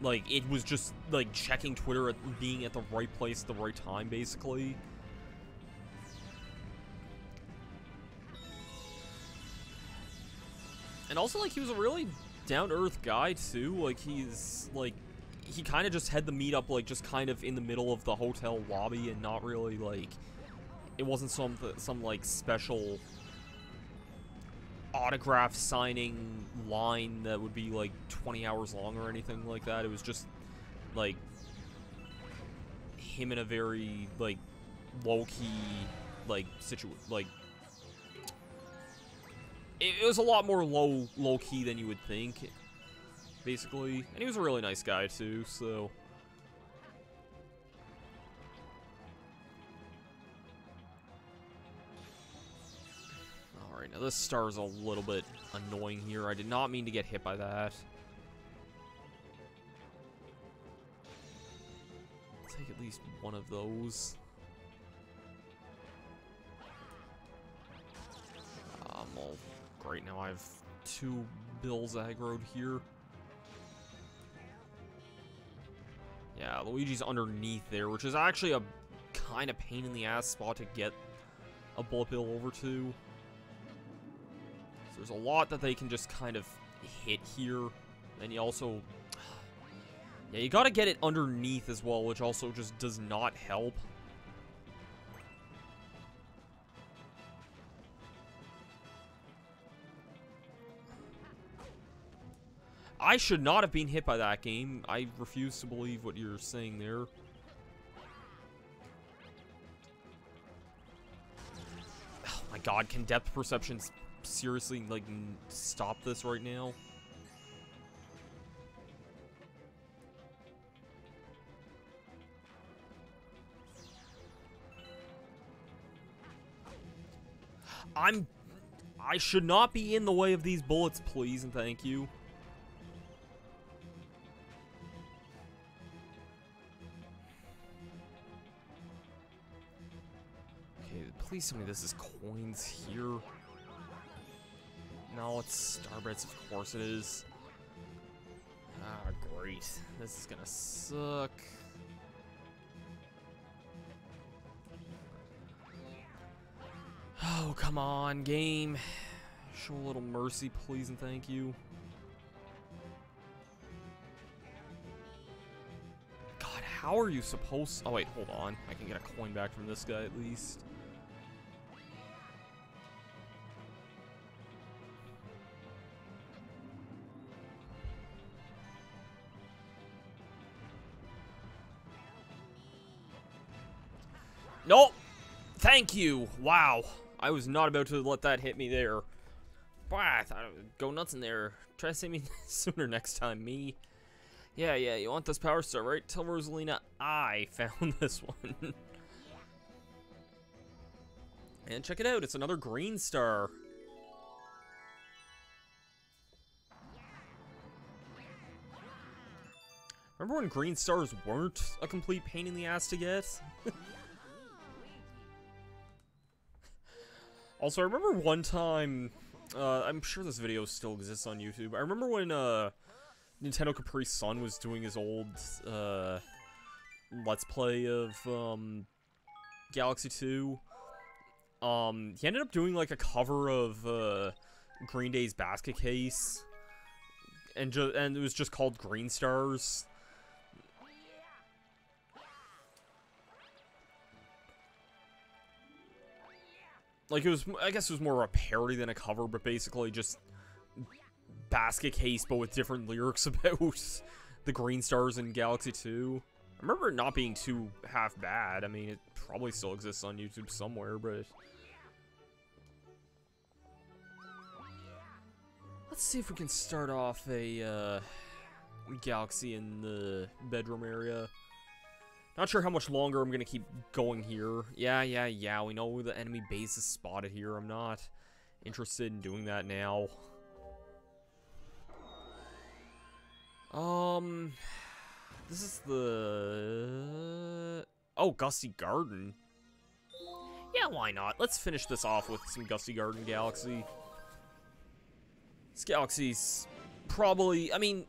like, it was just, like, checking Twitter at being at the right place at the right time, basically. And also, like, he was a really down-to-earth guy, too. Like, he's, like, he kind of just had the meetup, like, just kind of in the middle of the hotel lobby and not really, like, it wasn't some like special autograph signing line that would be like 20 hours long or anything like that. It was just like him in a very like low-key like it was a lot more low-key than you would think, basically. And he was a really nice guy too, so alright, now this star's a little bit annoying here. I did not mean to get hit by that. Take at least one of those. Well, great, now I have 2 bills aggroed here. Yeah, Luigi's underneath there, which is actually a kind of pain in the ass spot to get a bullet bill over to. So there's a lot that they can just kind of hit here. And you also... yeah, you gotta get it underneath as well, which also just does not help. I should not have been hit by that game. I refuse to believe what you're saying there. Oh my god, can depth perceptions seriously, like, stop this right now? I should not be in the way of these bullets, please and thank you. Please tell me this is coins here. No, it's Starbits, of course it is. Ah, great. This is gonna suck. Oh, come on, game. Show a little mercy, please and thank you. God, how are you supposed... oh, wait, hold on. I can get a coin back from this guy, at least. Nope! Thank you! Wow. I was not about to let that hit me there. Bah, I thought I would go nuts in there. Try to save me sooner next time, me. Yeah, you want this power star, right? Tell Rosalina I found this one. And check it out, it's another green star. Remember when green stars weren't a complete pain in the ass to get? Also, I remember one time, I'm sure this video still exists on YouTube. I remember when Nintendo Capri Sun was doing his old Let's Play of Galaxy 2. He ended up doing like a cover of Green Day's Basket Case, and it was just called Green Stars. Like, it was, I guess it was more of a parody than a cover, but basically just Basket Case, but with different lyrics about the green stars in Galaxy 2. I remember it not being too half bad. I mean, it probably still exists on YouTube somewhere, but... let's see if we can start off a Galaxy in the bedroom area. Not sure how much longer I'm gonna keep going here. Yeah, we know the enemy base is spotted here. I'm not interested in doing that now. This is the... oh, Gusty Garden. Yeah, why not? Let's finish this off with some Gusty Garden Galaxy. This Galaxy's probably... I mean...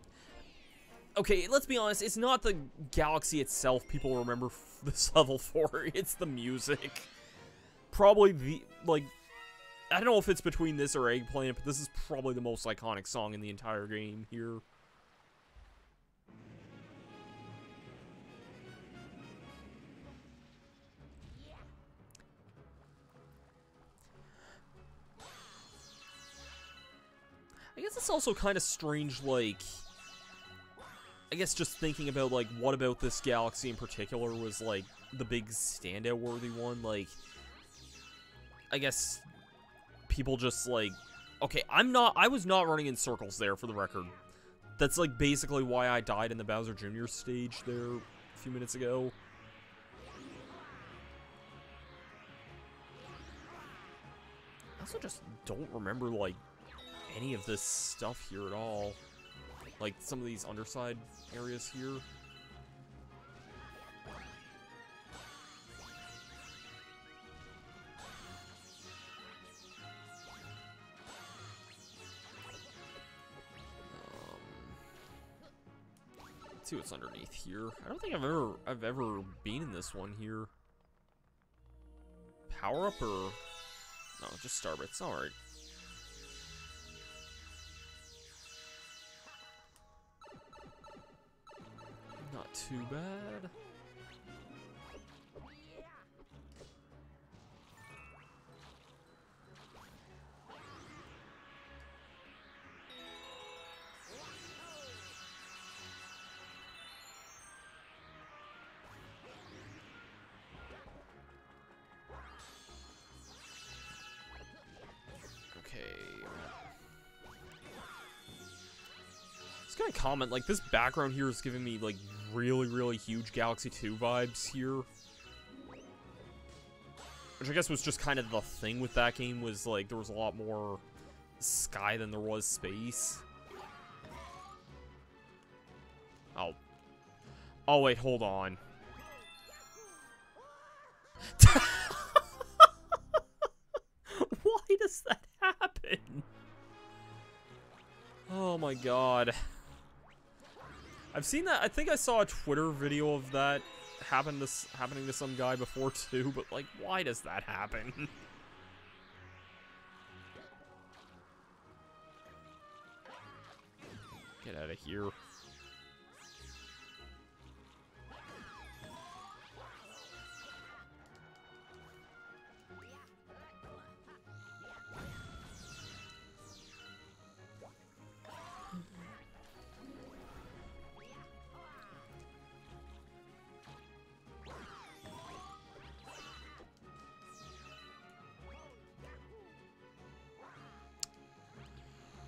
okay, let's be honest, it's not the Galaxy itself people remember this level for, it's the music. Probably the, like, I don't know if it's between this or Eggplant, but this is probably the most iconic song in the entire game here. I guess it's also kind of strange, like, I guess just thinking about, like, what about this galaxy in particular was, like, the big standout worthy one, like, I guess people just, like, okay, I was not running in circles there, for the record. That's, like, basically why I died in the Bowser Jr. stage there a few minutes ago. I also just don't remember, like, any of this stuff here at all. Like, some of these underside areas here. Let's see what's underneath here. I don't think I've ever been in this one here. Power up or no? Just star bits. All right. Not too bad. I was gonna comment, like, this background here is giving me, like, really, really huge Galaxy 2 vibes here. Which I guess was just kind of the thing with that game, was, like, there was a lot more sky than there was space. Oh. Oh, wait, hold on. Why does that happen? Oh my god. I've seen that. I think I saw a Twitter video of that happening to some guy before too, but like, why does that happen? Get out of here.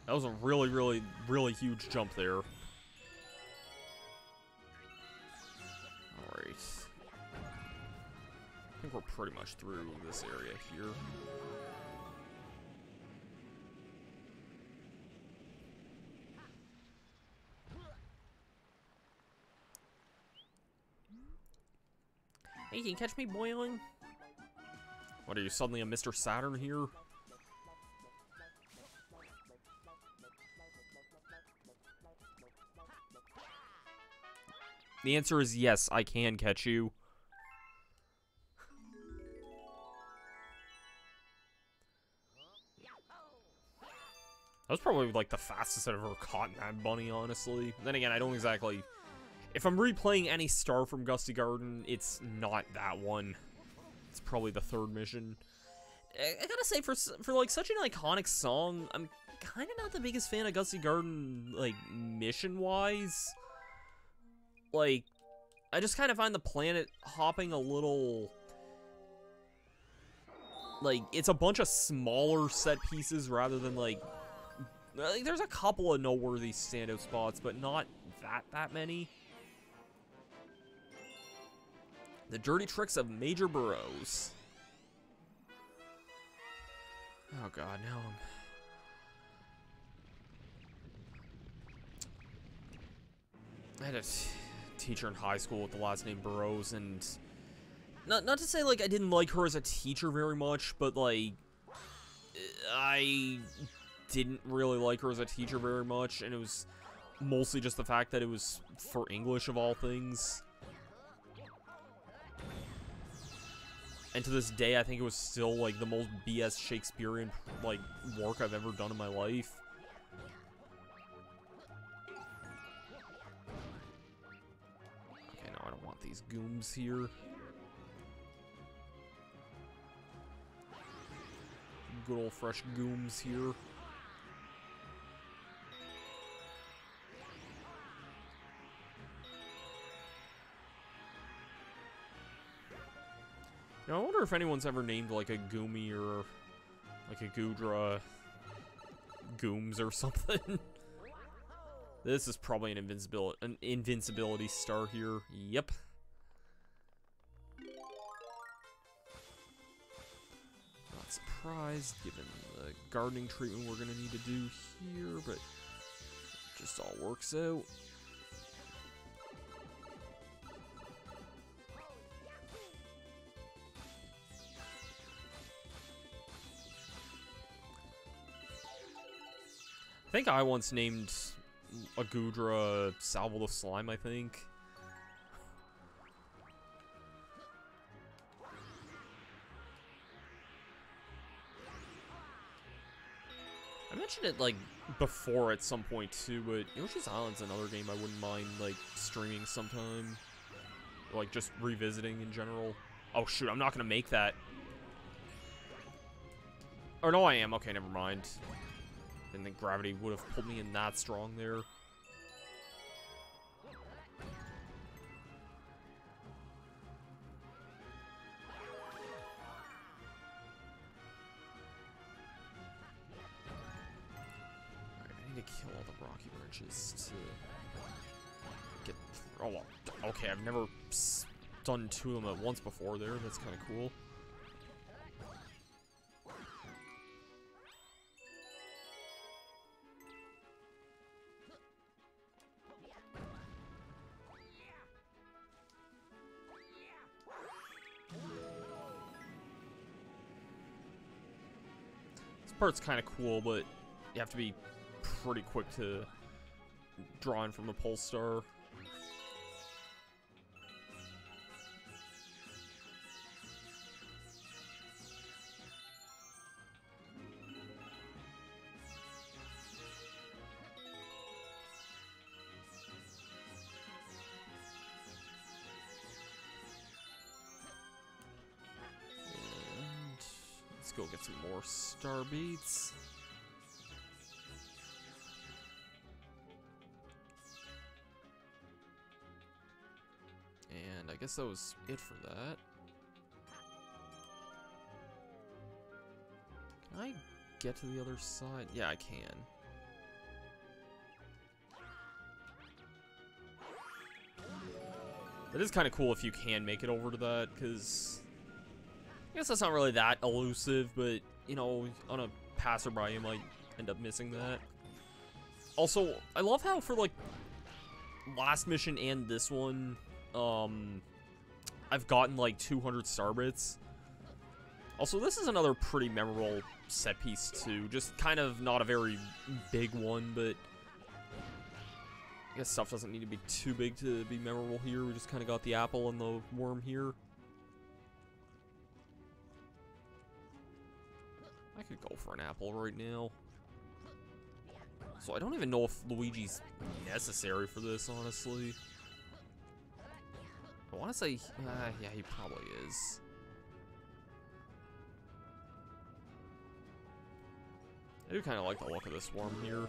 That was a really, really, really huge jump there. Alright. I think we're pretty much through this area here. Hey, can you catch me boiling? What, are you suddenly a Mr. Saturn here? The answer is yes, I can catch you. That was probably like the fastest I've ever caught that bunny, honestly. Then again, I don't exactly... If I'm replaying any star from Gusty Garden, it's not that one. It's probably the third mission. I gotta say, for like such an iconic song, I'm kind of not the biggest fan of Gusty Garden, like, mission-wise. Like, I just kind of find the planet hopping a little... Like, it's a bunch of smaller set pieces rather than, like... There's a couple of noteworthy standout spots, but not that many. The dirty tricks of Major Burrows. Oh god, now I had a teacher in high school with the last name Burrows, and not to say like I didn't like her as a teacher very much, but like I didn't really like her as a teacher very much, and it was mostly just the fact that it was for English of all things. And to this day, I think it was still like the most BS Shakespearean like work I've ever done in my life. Okay, no, I don't want these gooms here. Good old fresh gooms here. if anyone's ever named like a Goomy or like a Goodra Gooms or something. This is probably an invincibility star here. Yep. Not surprised given the gardening treatment we're gonna need to do here, but it just all works out. I think I once named a Goodra Salvo the Slime, I think. I mentioned it, like, before at some point, too, but Yoshi's Island's another game I wouldn't mind, like, streaming sometime. Like, just revisiting in general. Oh, shoot, I'm not gonna make that. Or no, I am. Okay, never mind. Didn't think gravity would have pulled me in that strong there. Kill all the rocky branches to get through. Oh, well, okay, I've never done two of them at once before there. That's kind of cool. This part's kind of cool, but you have to be pretty quick to draw in from the pole star. And let's go get some more star beats. And I guess that was it for that. Can I get to the other side? Yeah, I can. It is kind of cool if you can make it over to that, because I guess that's not really that elusive, but, you know, on a passerby, you might end up missing that. Also, I love how for, like, last mission and this one, I've gotten like 200 star bits. Also, this is another pretty memorable set piece too. Just kind of not a very big one, but I guess stuff doesn't need to be too big to be memorable here. We just kind of got the apple and the worm here. I could go for an apple right now. So I don't even know if Luigi's necessary for this, honestly. I want to say, yeah, he probably is. I do kind of like the look of this worm here.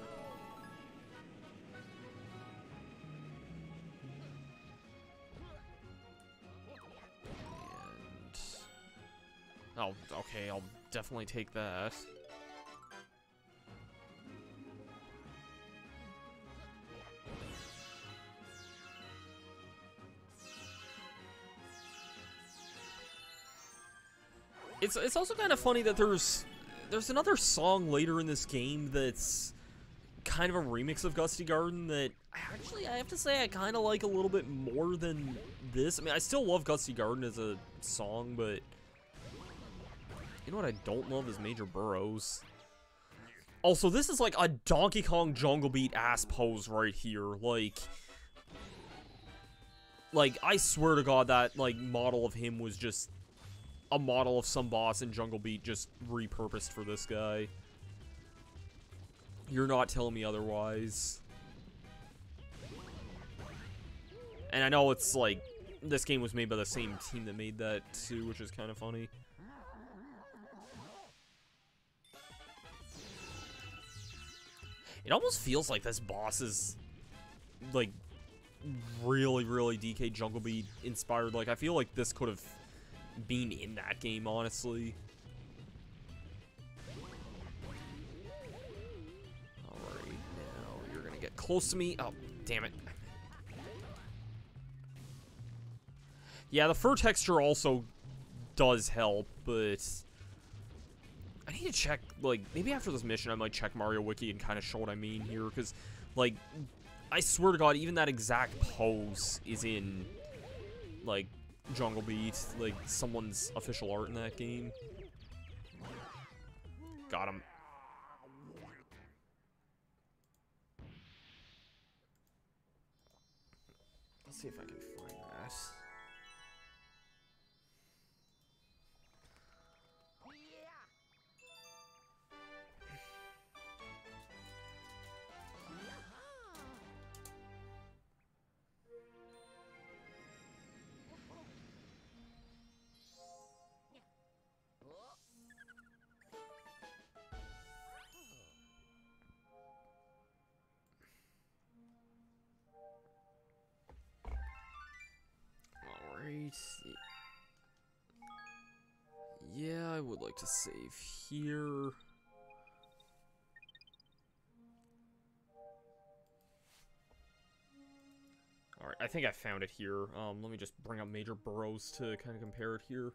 And... oh, okay, I'll definitely take that. It's also kind of funny that there's another song later in this game that's kind of a remix of Gusty Garden that actually I have to say I kind of like a little bit more than this. I mean, I still love Gusty Garden as a song, but you know what I don't love is Major Burrows. Also, this is like a Donkey Kong Jungle Beat ass pose right here. Like I swear to God that like model of him was just a model of some boss in Jungle Beat just repurposed for this guy. You're not telling me otherwise. And I know it's like, this game was made by the same team that made that too, which is kind of funny. It almost feels like this boss is, like, really, really DK Jungle Beat inspired. Like, I feel like this could have being in that game, honestly. Alright, now you're gonna get close to me. Oh, damn it. Yeah, the fur texture also does help, but I need to check, like, maybe after this mission I might check Mario Wiki and kind of show what I mean here, because, like, I swear to God, even that exact pose is in, like, Jungle Beat, like, someone's official art in that game. Got him. Let's see if I can find that. Alright. Yeah, I would like to save here. Alright, I think I found it here. Let me just bring up Major Burrows to kind of compare it here.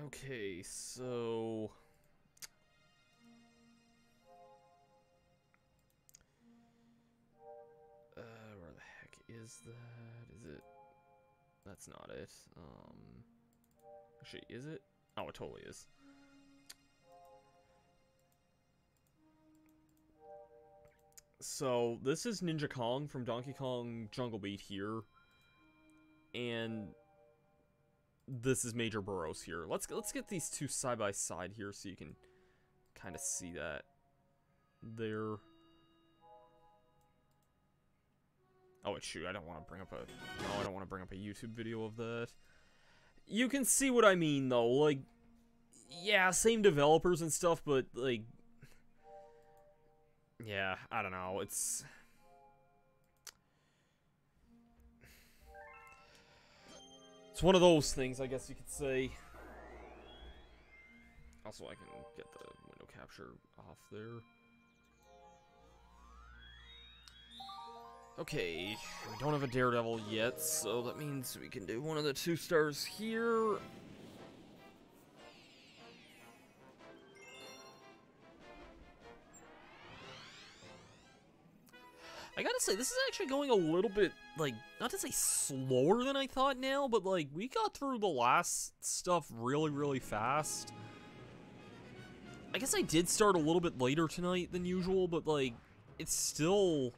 Okay, so where the heck is that? Is it? That's not it. Actually, is it? Oh, it totally is. So this is Ninja Kong from Donkey Kong Jungle Beat here, and this is Major Burrows here. Let's get these two side by side here so you can kind of see that there. Oh, wait, shoot, I don't want to bring up a YouTube video of that. You can see what I mean, though. Like, yeah, same developers and stuff, but, like, yeah, I don't know. It's one of those things, I guess you could say. Also, I can get the window capture off there. Okay, we don't have a Daredevil yet, so that means we can do one of the 2 stars here. I gotta say, this is actually going a little bit, like, not to say slower than I thought now, but, like, we got through the last stuff really, really fast. I guess I did start a little bit later tonight than usual, but, like, it's still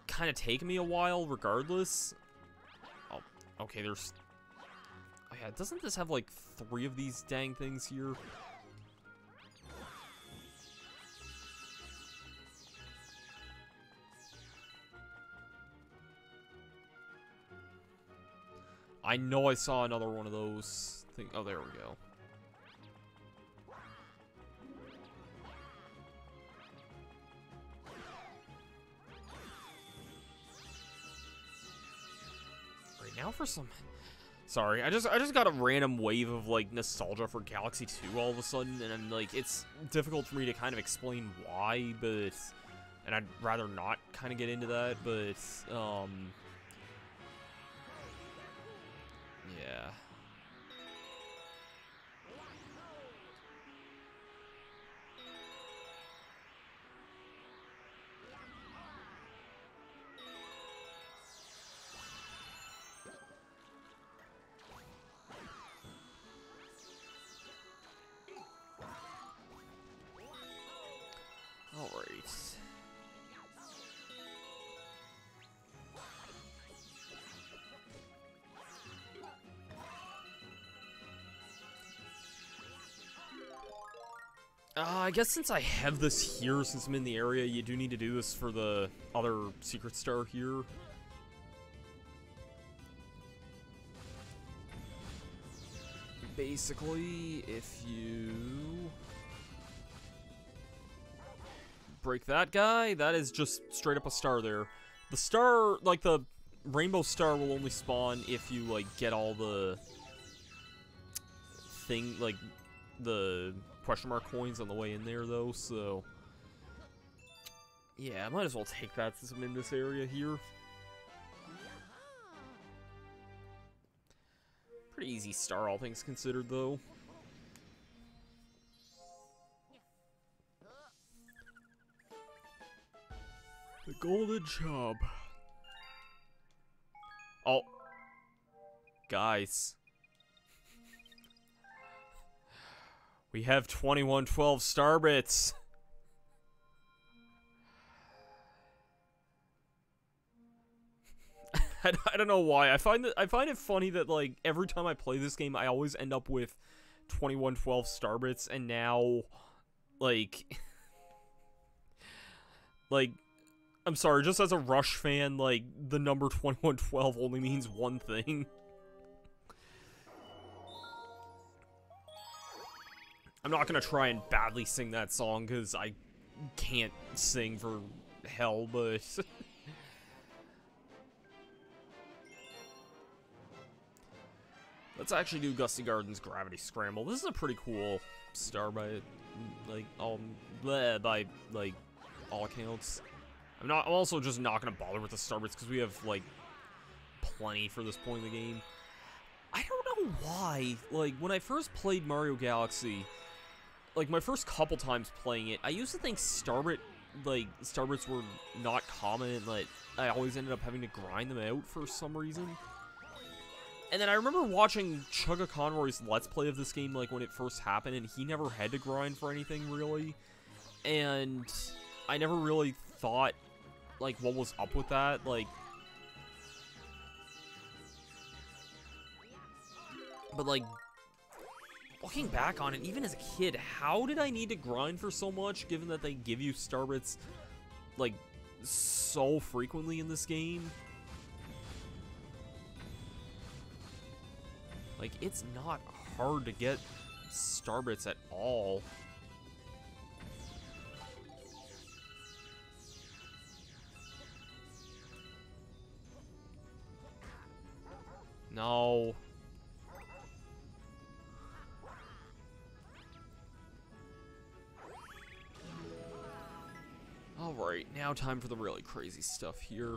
kind of taking me a while regardless. Oh, okay, there's... Oh, yeah, doesn't this have, like, 3 of these dang things here? I know I saw another one of those things. Oh, there we go. Right now for some... Sorry, I just got a random wave of, like, nostalgia for Galaxy 2 all of a sudden, and I'm, like, it's difficult for me to kind of explain why, but... And I'd rather not kind of get into that, but, yeah. All right. I guess since I have this here, since I'm in the area, you do need to do this for the other secret star here. Basically, if you break that guy, that is just straight up a star there. The star, like the rainbow star, will only spawn if you, like, get all the thing, like, the question mark coins on the way in there, though, so yeah, I might as well take that since I'm in this area here. Pretty easy star, all things considered, though. The golden chub. Oh. Guys. We have 2112 star bits. I don't know why. I find it funny that, like, every time I play this game, I always end up with 2112 star bits, and now, like, I'm sorry, just as a Rush fan, like, the number 2112 only means one thing. I'm not gonna try and badly sing that song, because I can't sing for hell, but... Let's actually do Gusty Garden's Gravity Scramble. This is a pretty cool star by, like, all accounts. I'm also just not gonna bother with the star bits, because we have, like, plenty for this point in the game. I don't know why, like, when I first played Mario Galaxy... Like, my first couple times playing it, I used to think starbits were not common, and that I always ended up having to grind them out for some reason. And then I remember watching Chugga Conroy's Let's Play of this game, like, when it first happened, and he never had to grind for anything, really. And I never really thought, like, what was up with that, like... But, like... Looking back on it, even as a kid, how did I need to grind for so much, given that they give you star bits, like, so frequently in this game? Like, it's not hard to get star bits at all. No. Alright, now time for the really crazy stuff here.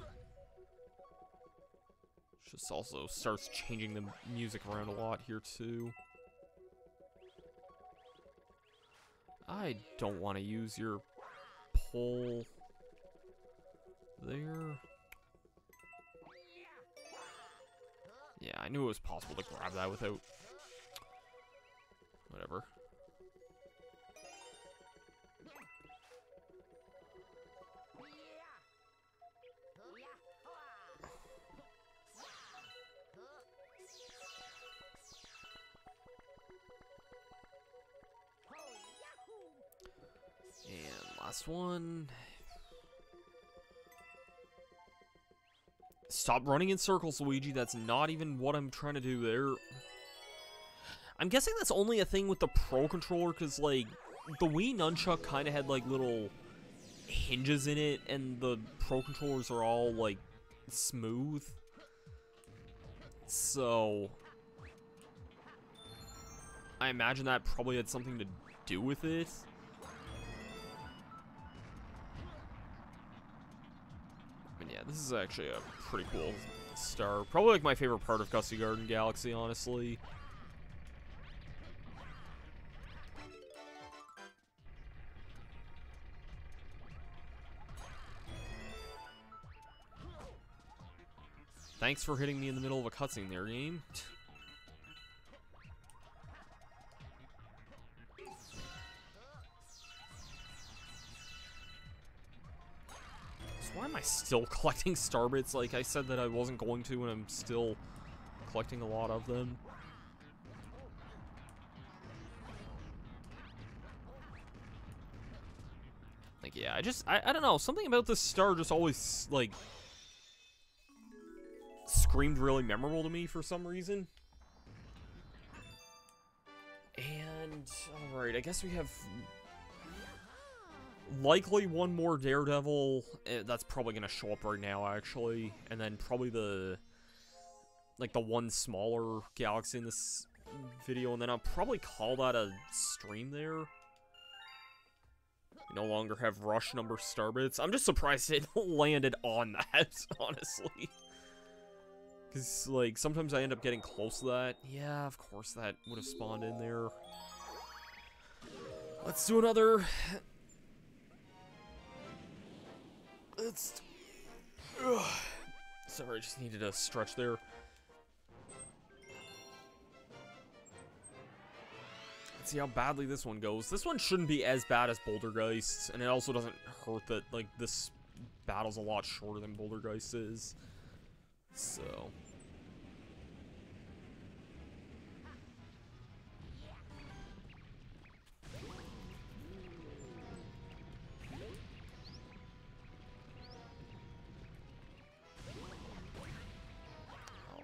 Just also starts changing the music around a lot here, too. I don't want to use your pull there. Yeah, I knew it was possible to grab that without... Whatever. Last one. Stop running in circles, Luigi. That's not even what I'm trying to do there. I'm guessing that's only a thing with the Pro Controller, because, like, the Wii Nunchuck kind of had, like, little hinges in it, and the Pro Controllers are all, like, smooth. So... I imagine that probably had something to do with it. Yeah, this is actually a pretty cool star. Probably, like, my favorite part of Gusty Garden Galaxy, honestly. Thanks for hitting me in the middle of a cutscene there, game. Why am I still collecting star bits? Like, I said that I wasn't going to, and I'm still collecting a lot of them. Like, yeah, I don't know, something about this star just always, like, screamed really memorable to me for some reason. And, alright, I guess we have likely one more Daredevil. That's probably gonna show up right now, actually. And then probably the, like, the one smaller galaxy in this video. And then I'll probably call that a stream there. We no longer have rush number starbits. I'm just surprised it landed on that, honestly. Because, like, sometimes I end up getting close to that. Yeah, of course that would have spawned in there. Let's do another. Let's... Sorry, I just needed a stretch there. Let's see how badly this one goes. This one shouldn't be as bad as Bouldergeist, and it also doesn't hurt that, like, this battle's a lot shorter than Bouldergeist is. So...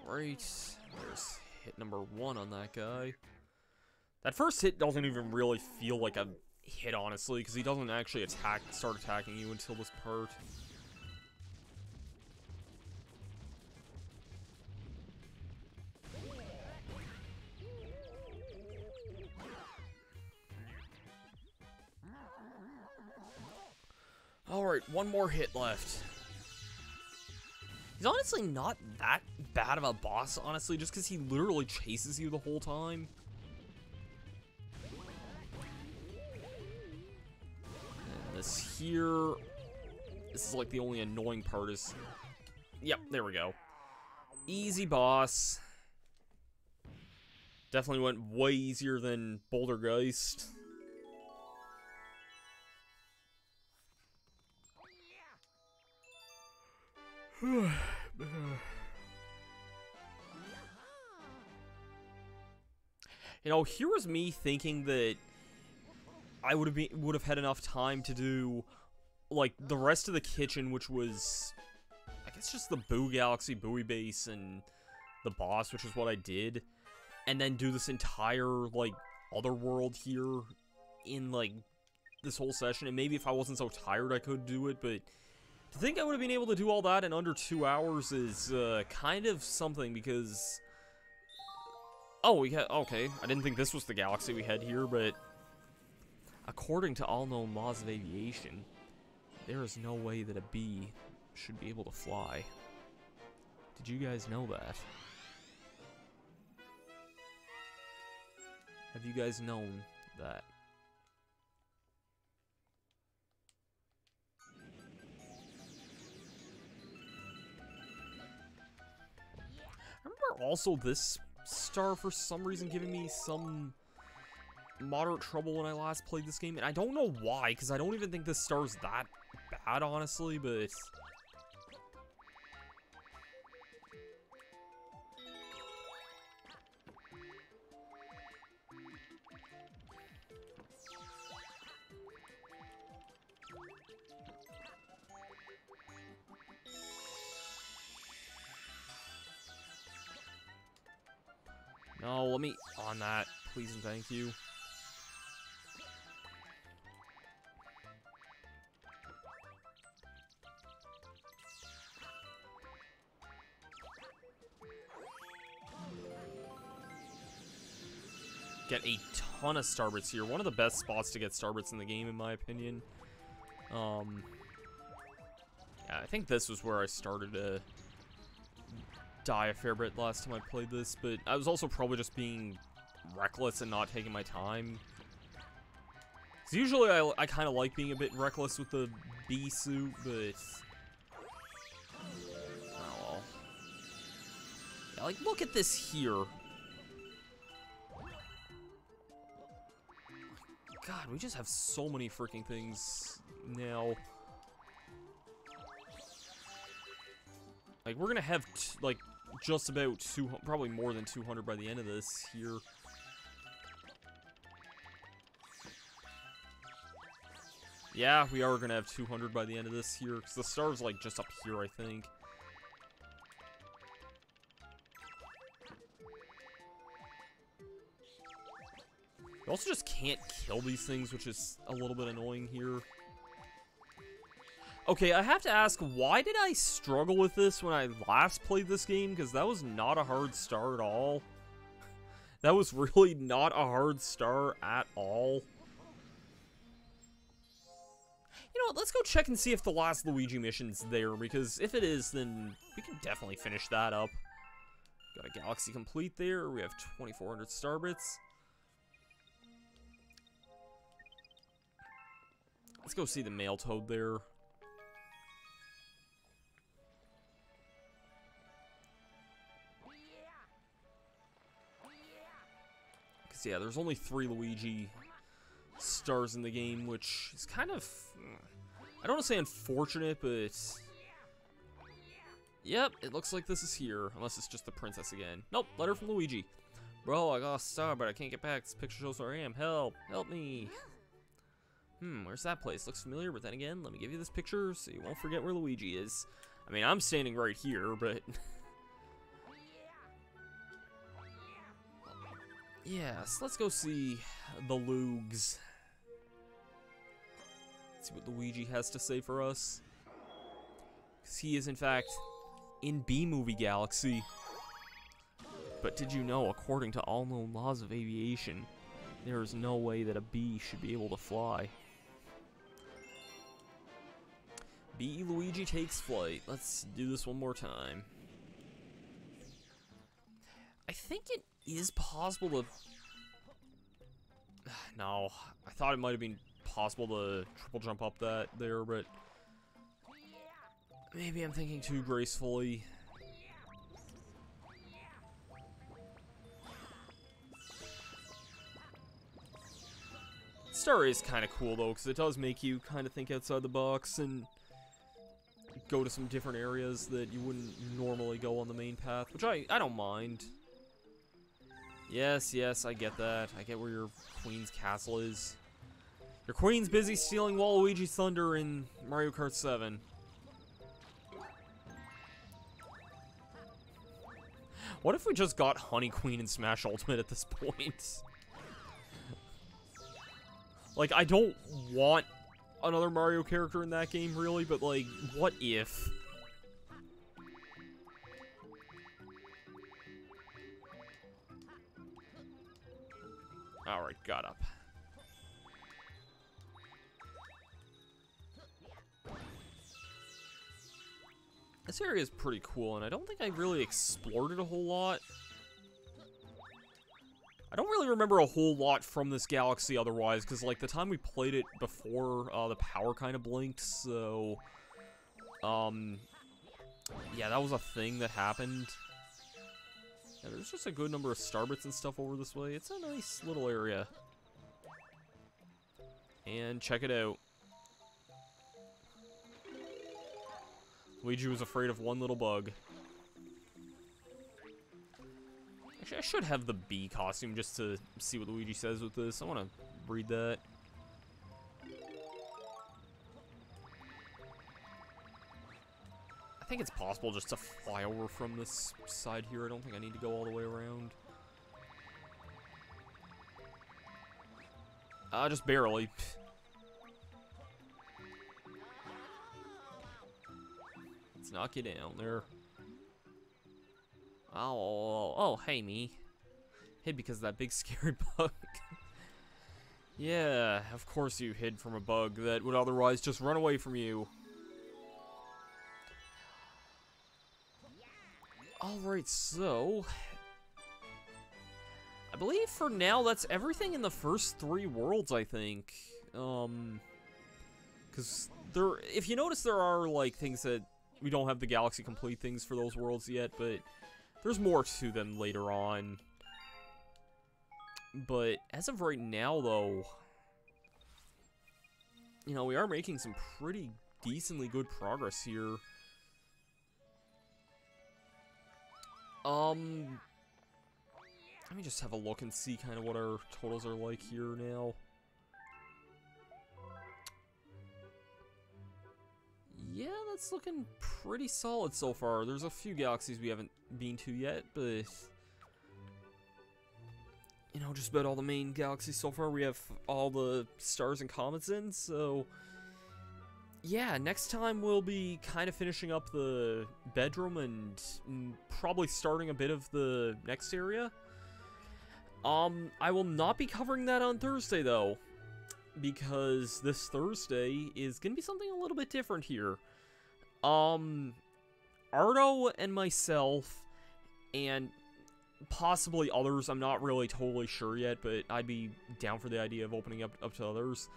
Alright, there's hit number 1 on that guy. That first hit doesn't even really feel like a hit, honestly, because he doesn't actually start attacking you until this part. Alright, one more hit left. He's honestly not that bad of a boss, honestly, just because he literally chases you the whole time. And this here... This is like the only annoying part is... Yep, there we go. Easy boss. Definitely went way easier than Bouldergeist. You know, here was me thinking that I would have had enough time to do, like, the rest of the kitchen, which was, I guess, just the Boo Galaxy, Bowie Base, and the boss, which is what I did, and then do this entire, like, other world here in, like, this whole session, and maybe if I wasn't so tired I could do it, but to think I would have been able to do all that in under 2 hours is, kind of something, because... Oh, we had... Okay, I didn't think this was the galaxy we had here, but... According to all known laws of aviation, there is no way that a bee should be able to fly. Did you guys know that? Have you guys known that? I remember also this star for some reason giving me some moderate trouble when I last played this game, and I don't know why, because I don't even think this star's that bad, honestly, but... No, let me on that, please and thank you. Get a ton of starbits here. One of the best spots to get starbits in the game, in my opinion. Yeah, I think this was where I started to die a fair bit last time I played this, but I was also probably just being reckless and not taking my time. So usually I kind of like being a bit reckless with the bee suit, but... Oh well. Yeah, like, look at this here. God, we just have so many freaking things now. Like, we're gonna have, like, just about 200, probably more than 200 by the end of this here. Yeah, we are gonna have 200 by the end of this here, because the star's, like, just up here, I think. You also just can't kill these things, which is a little bit annoying here. Okay, I have to ask, why did I struggle with this when I last played this game? Because that was not a hard star at all. That was really not a hard star at all. You know what, let's go check and see if the last Luigi mission's there, because if it is, then we can definitely finish that up. Got a galaxy complete there, we have 2,400 star bits. Let's go see the male toad there. Because, yeah, there's only 3 Luigi stars in the game, which is kind of, I don't want to say unfortunate, but yep, it looks like this is here, unless it's just the princess again. Nope, letter from Luigi. Bro, I got a star, but I can't get back. This picture shows where I am. Help me. Where's that place? Looks familiar, but then again, let me give you this picture so you won't forget where Luigi is. I mean, I'm standing right here, but yes, let's go see the Lugs. See what Luigi has to say for us. Because he is, in fact, in B-Movie Galaxy. But did you know, according to all known laws of aviation, there is no way that a bee should be able to fly. B. Luigi takes flight. Let's do this one more time. I think it is possible to... No, I thought it might have been possible to triple jump up there, but maybe I'm thinking too gracefully. Star is kind of cool though, because it does make you kind of think outside the box and go to some different areas that you wouldn't normally go on the main path, which I don't mind. Yes, I get that. I get where your queen's castle is. Your queen's busy stealing Waluigi's thunder in Mario Kart 7. What if we just got Honey Queen in Smash Ultimate at this point? Like, I don't want another Mario character in that game, really, but, like, what if? Alright, got up. This area is pretty cool, and I don't think I really explored it a whole lot. I don't really remember a whole lot from this galaxy otherwise, because, like, the time we played it before, the power kind of blinked, so... yeah, that was a thing that happened. Yeah, there's just a good number of starbits and stuff over this way. It's a nice little area. And check it out. Luigi was afraid of one little bug. Actually, I should have the bee costume just to see what Luigi says with this. I want to read that. I think it's possible just to fly over from this side here. I don't think I need to go all the way around. Just barely. Let's knock you down there. Oh, hey, me. Hid because of that big scary bug. Yeah, of course you hid from a bug that would otherwise just run away from you. Alright, so... I believe for now that's everything in the first 3 worlds, I think. Because if you notice, there are, like, things that we don't have the Galaxy Complete things for those worlds yet, but there's more to them later on. But as of right now, though, you know, we are making some pretty decently good progress here. Let me just have a look and see kind of what our totals are like here now. yeah, that's looking pretty solid so far. There's a few galaxies we haven't been to yet, but you know, just about all the main galaxies so far we have all the stars and comets in, so yeah, next time we'll be kind of finishing up the bedroom and probably starting a bit of the next area. I will not be covering that on Thursday, though, because this Thursday is going to be something a little bit different here. Ardo and myself, and possibly others, I'm not really totally sure yet, but I'd be down for the idea of opening up to others.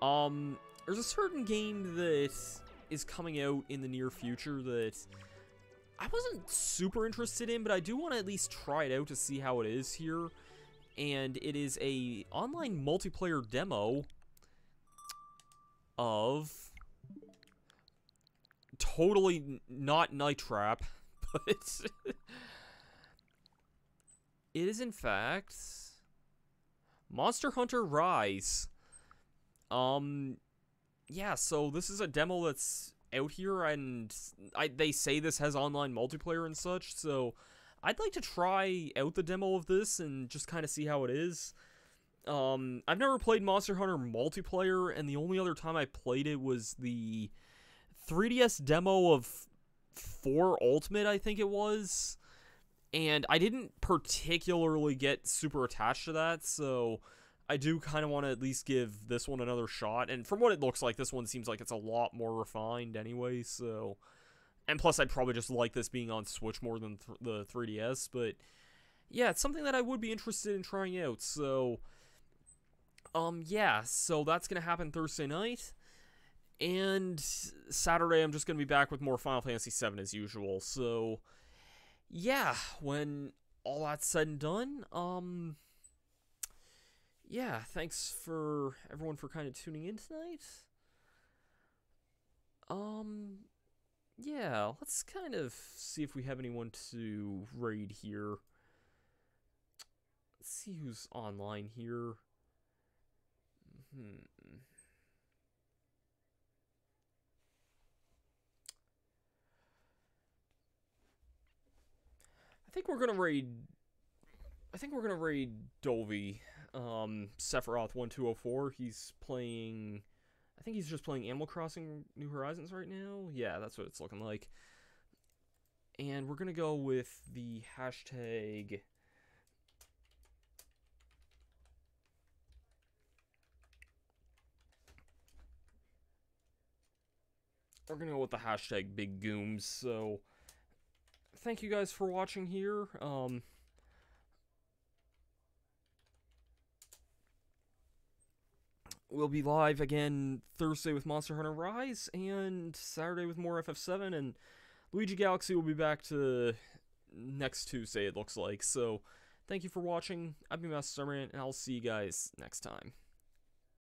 There's a certain game that is coming out in the near future that I wasn't super interested in, but I do want to at least try it out to see how it is here. And it is a online multiplayer demo of totally not Night Trap, but it is in fact Monster Hunter Rise. Yeah, so this is a demo that's out here, and they say this has online multiplayer and such, so I'd like to try out the demo of this and just kind of see how it is. I've never played Monster Hunter multiplayer, and the only other time I played it was the 3DS demo of 4 Ultimate, I think it was. And I didn't particularly get super attached to that, so I do kind of want to at least give this one another shot. And from what it looks like, this one seems like it's a lot more refined anyway, so and plus, I'd probably just like this being on Switch more than the 3DS, but yeah, it's something that I would be interested in trying out, so yeah, so that's gonna happen Thursday night, and Saturday I'm just gonna be back with more Final Fantasy VII as usual, so yeah, when all that's said and done, yeah, thanks for everyone for kind of tuning in tonight. Yeah, let's kind of see if we have anyone to raid here. Let's see who's online here. I think we're gonna raid Dovey. Sephiroth 1204. He's playing, I think he's just playing Animal Crossing New Horizons right now. Yeah, that's what it's looking like. And we're gonna go with the hashtag Big Gooms. So thank you guys for watching here. We'll be live again Thursday with Monster Hunter Rise, and Saturday with more FF7, and Luigi Galaxy will be back to next Tuesday, it looks like. So, thank you for watching. I've been Masterstarman, and I'll see you guys next time.